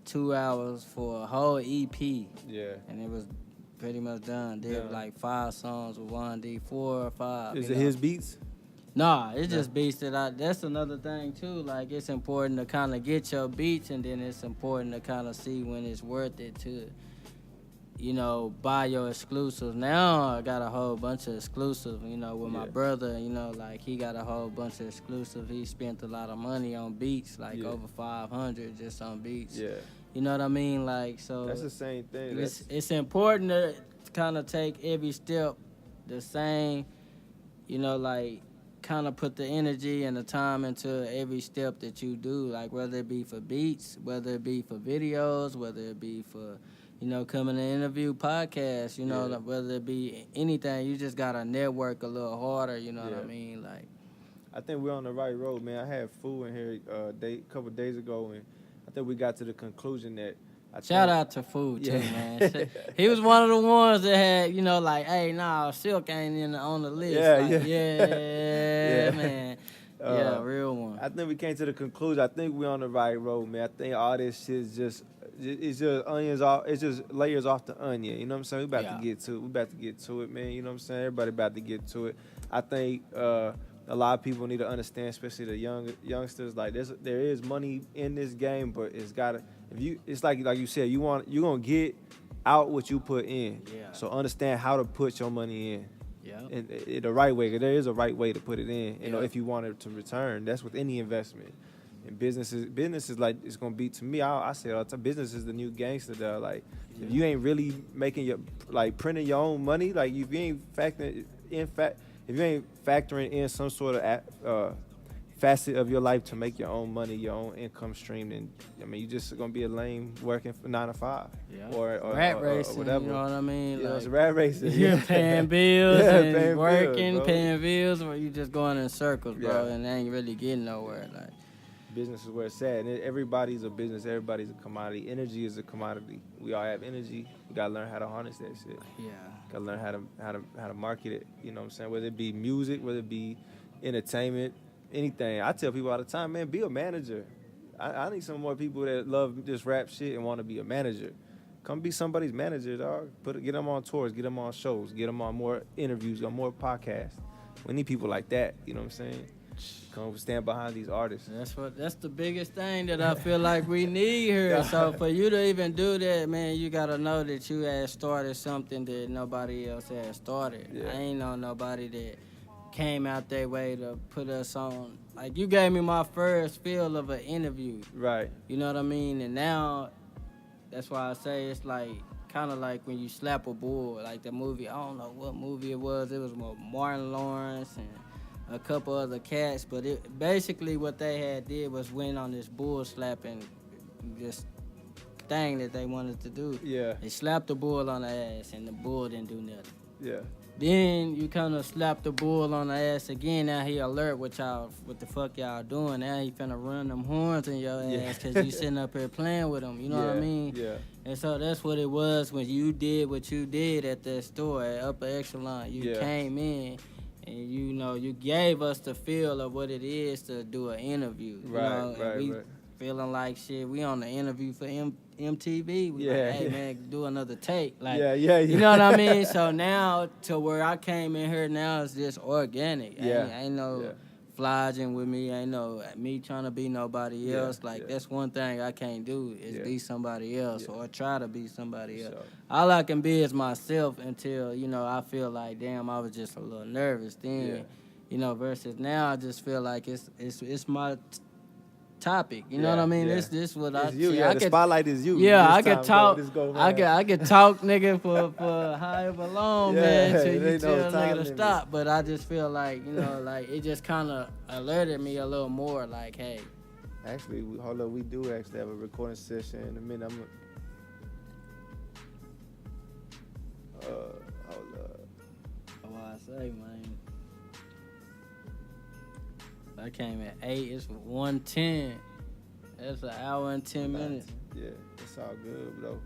2 hours for a whole EP. Yeah. And it was pretty much done. Did like 5 songs with 1D, 4 or 5. Is it his beats? Nah, it's just beats that's another thing too. Like, it's important to kind of get your beats, and then it's important to kind of see when it's worth it to, you know, buy your exclusives. Now I got a whole bunch of exclusives, you know, with my brother, you know, like, he got a whole bunch of exclusives. He spent a lot of money on beats, like over 500 just on beats. Yeah. You know what I mean? Like, so That's the same thing. It's important to kind of take every step the same, you know, like, kind of put the energy and the time into every step that you do, like, whether it be for beats, whether it be for videos, whether it be for, you know, coming to interview podcasts, you know, like, whether it be anything. You just got to network a little harder, you know what I mean? Like, I think we're on the right road, man. I had Fu in here a couple days ago, and I think we got to the conclusion that shout out to Food too, man. He was one of the ones that had, you know, like, hey, nah, Silk ain't on the list. Yeah, man. Yeah, real one. I think we came to the conclusion. I think we're on the right road, man. I think all this shit is just onions off. It's just layers off the onion. You know what I'm saying? We about to get to it. We about to get to it, man. You know what I'm saying? Everybody about to get to it. I think a lot of people need to understand, especially the youngsters. Like, there is money in this game, but it's like you said, you're gonna get out what you put in. Yeah. So understand how to put your money in. Yeah. In the right way, because there is a right way to put it in. You know, if you want it to return, that's with any investment. And business is like, it's gonna be, to me, I say all the time, business is the new gangster though. Like, if you ain't really making printing your own money, like, if you ain't factoring in some sort of facet of your life to make your own money, your own income stream, then, I mean, you just gonna be a lame working for 9 to 5, or rat racing, or whatever. You know what I mean? You know, like, it's rat racing. You're paying bills and paying working, bills, paying bills, or you just going in circles, bro, Yeah. and ain't really getting nowhere. Like, business is where it's at, and everybody's a business. Everybody's a commodity. Energy is a commodity. We all have energy. We gotta learn how to harness that shit. yeah. Gotta learn how to market it. You know what I'm saying? Whether it be music, whether it be entertainment, anything. I tell people all the time, man, be a manager. I need some more people that love this rap shit and want to be a manager. Come be somebody's manager, dog. Get them on tours, get them on shows, get them on more interviews, on more podcasts. We need people like that. You know what I'm saying? Come stand behind these artists. That's the biggest thing that I feel like we need here. So for you to even do that, man, you gotta know that you had started something that nobody else had started. Yeah. I ain't know nobody that came out their way to put us on. Like, you gave me my first feel of an interview. Right. You know what I mean? And now, that's why I say it's like, kind of like when you slap a bull, like the movie, I don't know what movie it was with Martin Lawrence and a couple other cats, but it basically what they had did was went on this bull slapping this thing that they wanted to do. Yeah. They slapped the bull on the ass, and the bull didn't do nothing. Yeah. Then you kind of slap the bull on the ass again. Now he alert what the fuck y'all doing. Now he finna run them horns in your ass because you sitting up here playing with him. You know what I mean? Yeah. And so that's what it was when you did what you did at that store at Upper Echelon. You came in and, you know, you gave us the feel of what it is to do an interview. Right. Feeling like shit. We on the interview for MTV. We Yeah, like, hey man, do another take. Like, yeah. You know what I mean? So now to where I came in here now is just organic. Yeah. Ain't no flogging with me. Ain't no me trying to be nobody else. Like, that's one thing I can't do is be somebody else or try to be somebody else. Sure. All I can be is myself until, you know, I feel like, damn, I was just a little nervous then. You know, versus now I just feel like it's my topic. You know what I mean? This what it's I you. see. Yeah, I the could, spotlight is you. Yeah, I This could time, talk. I could talk, nigga, for however long, man, till it you ain't no tell a time nigga to limit. stop. But I just feel like, you know, like it just kind of alerted me a little more. Like, hey, Actually, hold up. We do actually have a recording session in a minute. Hold up. what I say, man. I came at 8. It's 1:10. That's an hour and 10 minutes. Yeah, it's all good,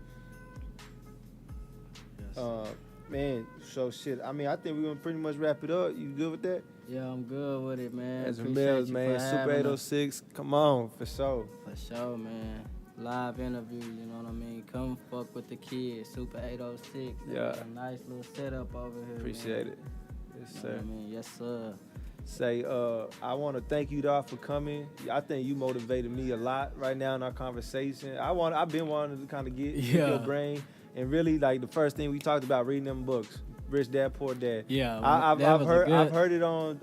bro. Man, so shit. I mean, I think we're gonna pretty much wrap it up. You good with that? Yeah, I'm good with it, man. Ezra Appreciate Millz, you man. for Super having us. 806. Come on, for sure. For sure, man. Live interview, you know what I mean? Come fuck with the kids. Super 806. Yeah. A nice little setup over here. Appreciate man. it. Yes, You know sir. what I mean? Yes, sir. Say, I want to thank you, dog, for coming. I think you motivated me a lot right now in our conversation. I've been wanting to kind of get your brain, and really, like, the first thing we talked about, reading them books, Rich Dad Poor Dad. Yeah, I've heard it on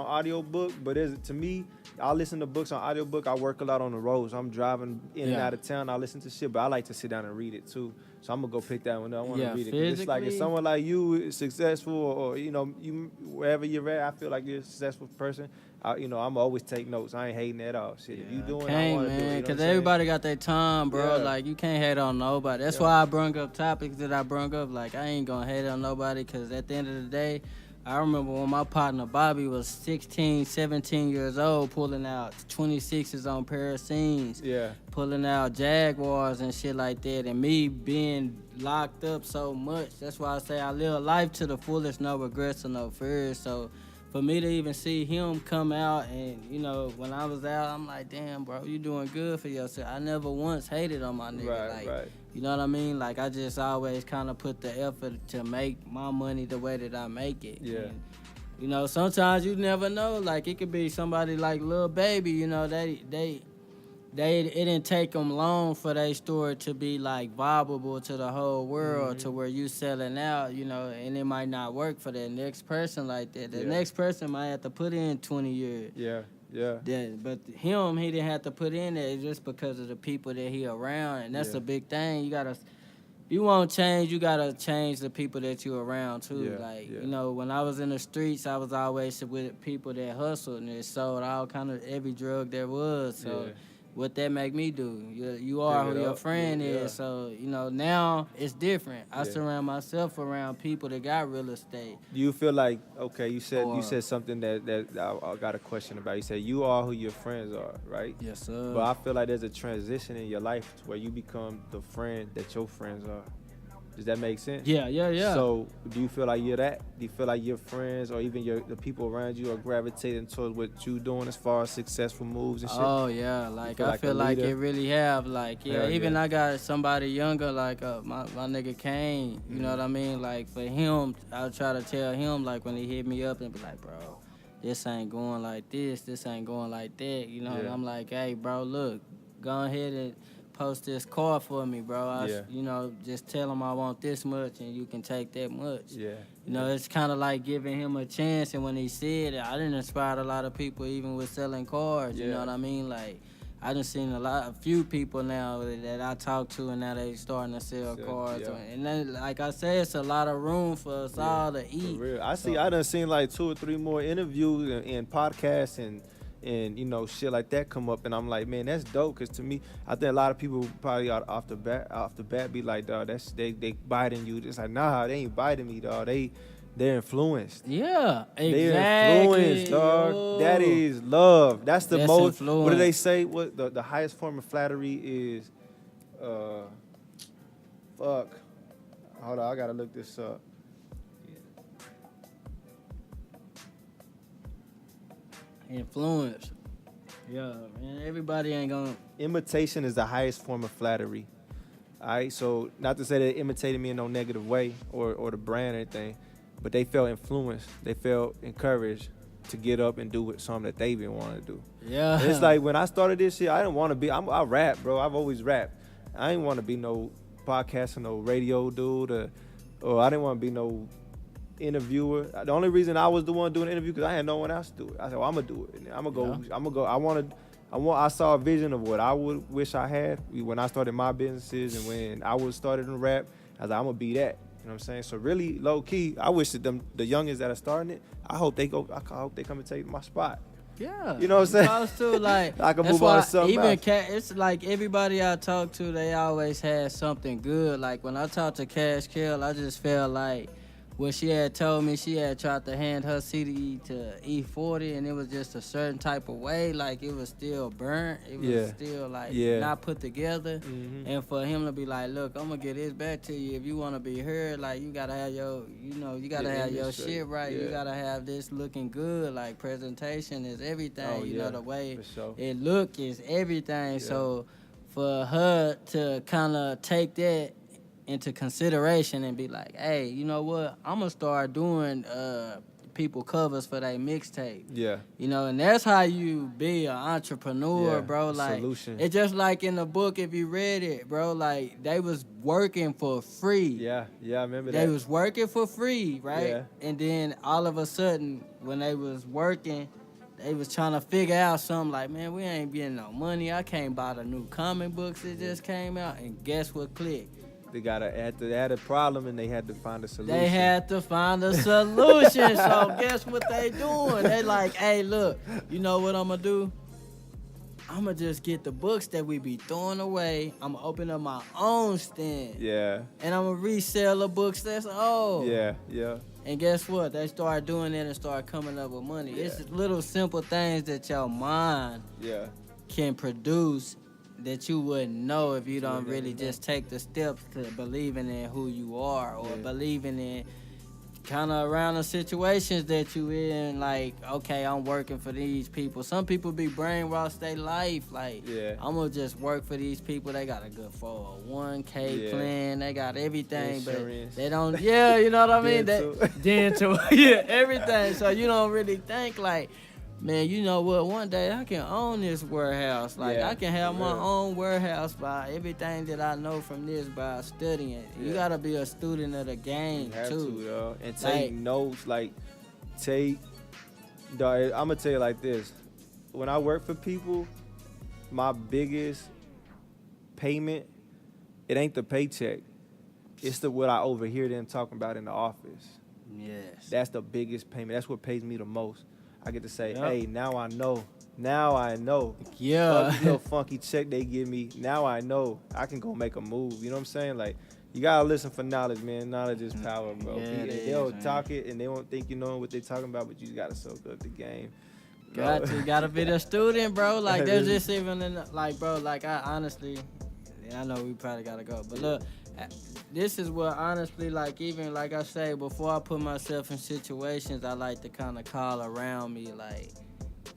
audio book, but to me, I listen to books on audio book. I work a lot on the roads. I'm driving in and out of town. I listen to shit, but I like to sit down and read it too. So I'm gonna go pick that one up. I want to read it. 'Cause it's like if someone like you is successful, or you know, you wherever you're at, I feel like you're a successful person. I'm always take notes. I ain't hating at all. Shit, if you doing, I want to do it. Because everybody got their time, bro. Yeah. Like, you can't hate on nobody. That's why I brung up topics that I brung up. Like, I ain't gonna hate on nobody, because at the end of the day, I remember when my partner Bobby was 16, 17 years old, pulling out 26s on Parascenes, pulling out Jaguars and shit like that, and me being locked up so much. That's why I say I live life to the fullest, no regrets or no fears. So for me to even see him come out, and, you know, when I was out, I'm like, damn, bro, you doing good for yourself. I never once hated on my nigga. Right. You know what I mean? Like, I just always kind of put the effort to make my money the way that I make it. Yeah. And, you know, sometimes you never know. Like, it could be somebody like Lil Baby, you know, it didn't take them long for their story to be, like, viable to the whole world, to where you selling out, you know, and it might not work for that next person like that. The next person might have to put in 20 years. Yeah. But him, he didn't have to put in there just because of the people that he around, and that's a big thing. You want change, you gotta change the people that you around too. You know, when I was in the streets, I was always with people that hustled and they sold all kind of every drug there was. So what that make me do? You are who your friend is. So, you know, now it's different. I surround myself around people that got real estate. Do you feel like, okay, you said something that I got a question about. You said you are who your friends are, right? Yes, sir. But I feel like there's a transition in your life to where you become the friend that your friends are. Does that make sense? Yeah. So do you feel like you're that? Do you feel like your friends or even the people around you are gravitating towards what you doing as far as successful moves and shit? Oh, yeah. Like, I feel like it really have. Like, even I got somebody younger, like my nigga Kane. You know what I mean? Like, for him, I'll try to tell him, like, when he hit me up and be like, bro, this ain't going like this ain't going like that. You know, and I'm like, hey, bro, look, go ahead and post this car for me, bro. You know, just tell him I want this much and you can take that much. You know, it's kind of like giving him a chance. And when he said it, I done inspired a lot of people even with selling cars. You know what I mean? Like, I done seen a few people now that I talk to, and now they starting to sell cars. And then, like I said, it's a lot of room for us all to eat. For real. I done seen like 2 or 3 more interviews and podcasts and you know, shit like that come up, and I'm like, man, that's dope. Cause to me, I think a lot of people probably off the bat be like, dog, they biting you. It's like, nah, they ain't biting me, dog. They're influenced. Yeah, exactly. They're influenced, dog. Yo. That is love. That's the most. Influence. What do they say? What the highest form of flattery is? Fuck. Hold on, I gotta look this up. Influence. Yeah, man. Everybody ain't gonna. Imitation is the highest form of flattery. All right, so not to say they imitated me in no negative way or the brand or anything, but they felt influenced. They felt encouraged. to get up and do something that they've been wanting to do. Yeah. And it's like when I started this shit, I didn't want to be. I rap, bro. I've always rapped. I didn't want to be no podcast or no radio dude, or I didn't want to be no interviewer. The only reason I was the one doing the interview because I had no one else to do it. I said, well, I'm gonna do it. And I'm gonna go. I saw a vision of what I would wish I had when I started my businesses and when I was started in rap. I was like, I'm gonna be that. You know what I'm saying? So really, low key, I wish that the youngins that are starting it, I hope they come and take my spot. Yeah. You know what I'm saying? Supposed to, like, I can that's move on why to something even else. it's like everybody I talk to, they always had something good. Like when I talked to Cash Kill, I just felt like when she had told me she had tried to hand her CD to E40 and it was just a certain type of way, like it was still burnt, it was still like not put together. Mm-hmm. And for him to be like, look, I'm gonna get this back to you. If you wanna be heard, like you gotta have your, you gotta have your shit right. You gotta have this looking good. Like presentation is everything. You know, the way it look is everything. So for her to kind of take that into consideration and be like, hey, you know what? I'm gonna start doing people covers for their mixtape. Yeah. You know, and that's how you be an entrepreneur, bro. Like solution. It's just like in the book, if you read it, bro, like they was working for free. Yeah, I remember that. They was working for free, right? Yeah. And then all of a sudden, when they was working, they was trying to figure out something like, man, we ain't getting no money. I can't buy the new comic books that just came out. And guess what clicked? They had a problem and they had to find a solution. They had to find a solution. So guess what they doing? They like, hey, look, you know what I'm gonna do? I'm gonna just get the books that we be throwing away. I'm gonna open up my own stand. Yeah. And I'm gonna resell the books that's old. Yeah. And guess what? They start doing it and start coming up with money. Yeah. It's little simple things that your mind can produce that you wouldn't know if you don't really just take the steps to believing in who you are or believing in kind of around the situations that you in. Like, okay, I'm working for these people. Some people be brainwashed their life. Like, I'm going to just work for these people. They got a good 401k plan. They got everything. Insurance. But they don't, you know what I mean? Dental. Everything. So you don't really think like, man, you know what? One day I can own this warehouse. Like, I can have my own warehouse by everything that I know from this by studying. You got to be a student of the game, you have too. To, though. And take notes. Like, I'm going to tell you like this. When I work for people, my biggest payment, it ain't the paycheck. It's what I overhear them talking about in the office. Yes. That's the biggest payment. That's what pays me the most. I get to say, hey, now I know. Yeah. Fuck this little funky check they give me. Now I know. I can go make a move. You know what I'm saying? Like, you got to listen for knowledge, man. Knowledge is power, bro. They'll talk it, and they won't think you know what they're talking about, but you got to soak up the game. Got to be the student, bro. Like, there's just even, like, bro, like, I honestly, I know we probably got to go. But look, this is what honestly, like, even like I say, before I put myself in situations, I like to kind of call around me, like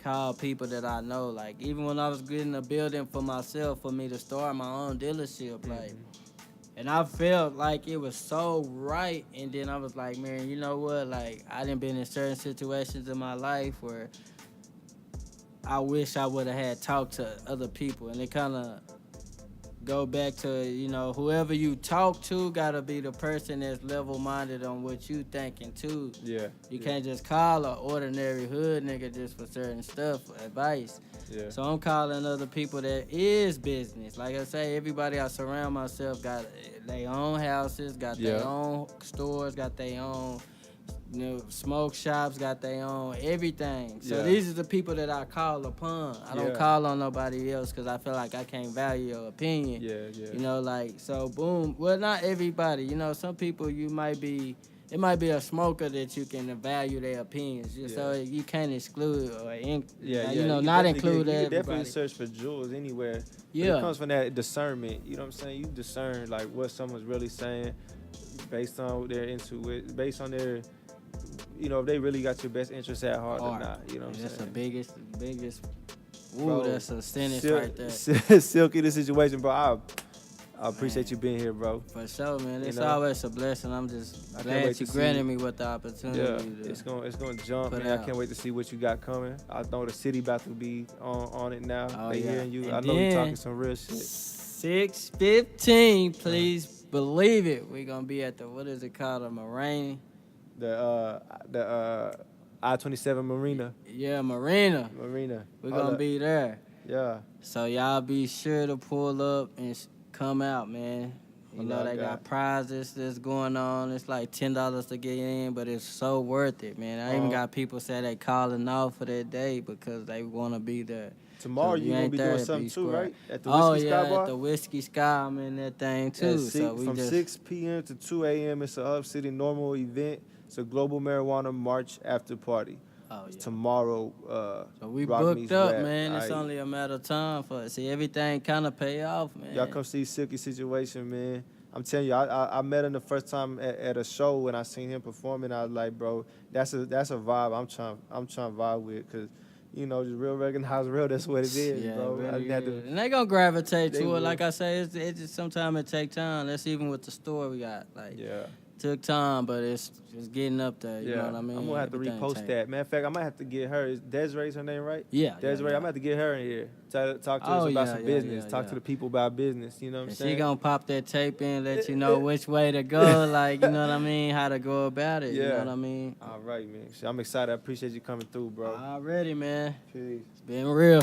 call people that I know. Like, even when I was getting a building for myself, for me to start my own dealership, like, and I felt like it was so right. And then I was like, man, you know what? Like, I done been in certain situations in my life where I wish I would have had talked to other people, and it kind of go back to, you know, whoever you talk to gotta be the person that's level-minded on what you thinking too. Yeah. You can't just call an ordinary hood nigga just for certain stuff, advice. Yeah. So I'm calling other people that is business. Like I say, everybody I surround myself got their own houses, got their own stores, got their own, you know, smoke shops, got their own everything. So these are the people that I call upon. I don't call on nobody else because I feel like I can't value your opinion. You know, like, so boom. Well, not everybody. You know, some people it might be a smoker that you can value their opinions. So you can't exclude or you know, not include everybody. You can definitely search for jewels anywhere. It comes from that discernment. You know what I'm saying? You discern like what someone's really saying based on their intuition, based on their, you know, if they really got your best interest at heart or not. You know what I'm saying? That's the biggest. Ooh, bro, that's a sentence right there. Sylky, the situation, bro. I appreciate you being here, bro. For sure, man. You It's know? always a blessing. I'm just I can't glad wait you to see granted you. me with the opportunity. Yeah, to it's gonna jump, put man. out. I can't wait to see what you got coming. I know the city about to be on it now. Oh, They yeah. hearing you. And I know you then- talking some real shit. 6:15, please believe it. We're gonna be at the, what is it called, a Marine? The I-27 Marina. Yeah, Marina. Marina. We're Hold gonna up. be there. Yeah. So y'all be sure to pull up and come out, man. You Well, know, I they got- got prizes that's going on. It's like $10 to get in, but it's so worth it, man. I even got people say they calling off for that day because they want to be there. Tomorrow So you gonna ain't be there, doing something be too, square. right? At the Oh, Whiskey yeah, Sky Bar? at the Whiskey Sky. I'm in that thing, too. At six, So we from just, 6 p.m. to 2 a.m. It's a Hub City normal event. It's a global marijuana march after party. oh, yeah. Tomorrow, So we Rock booked Meets up, Rap. man. It's Aight. only a matter of time for it. See, everything kind of pay off, man. Y'all come see Sylky situation, man. I'm telling you, I met him the first time at a show when I seen him performing. I was like, bro, that's a vibe I'm trying to vibe with, cause you know, just real recognize real. That's what it is, Yeah, bro. really I didn't have is. to- And they gonna gravitate They to will. it. Like I say, it just sometimes it take time. That's even with the store we got. Like, yeah. took time, but it's getting up there. You Yeah, know what I mean? I'm gonna have to Everything repost take- that. Matter of fact, I might have to get her. Is Desiree's her name, right? Yeah, Desiree, yeah, I'm gonna have to get her in here. Talk to us Oh, about yeah, some yeah, business. yeah, Talk yeah. to the people about business. You know what I'm And saying? she gonna pop that tape in, let you know which way to go. Like, you know what I mean? How to go about it. You know Yeah. what I mean? All right, man. I'm excited. I appreciate you coming through, bro. Already, man. Peace. It's been real.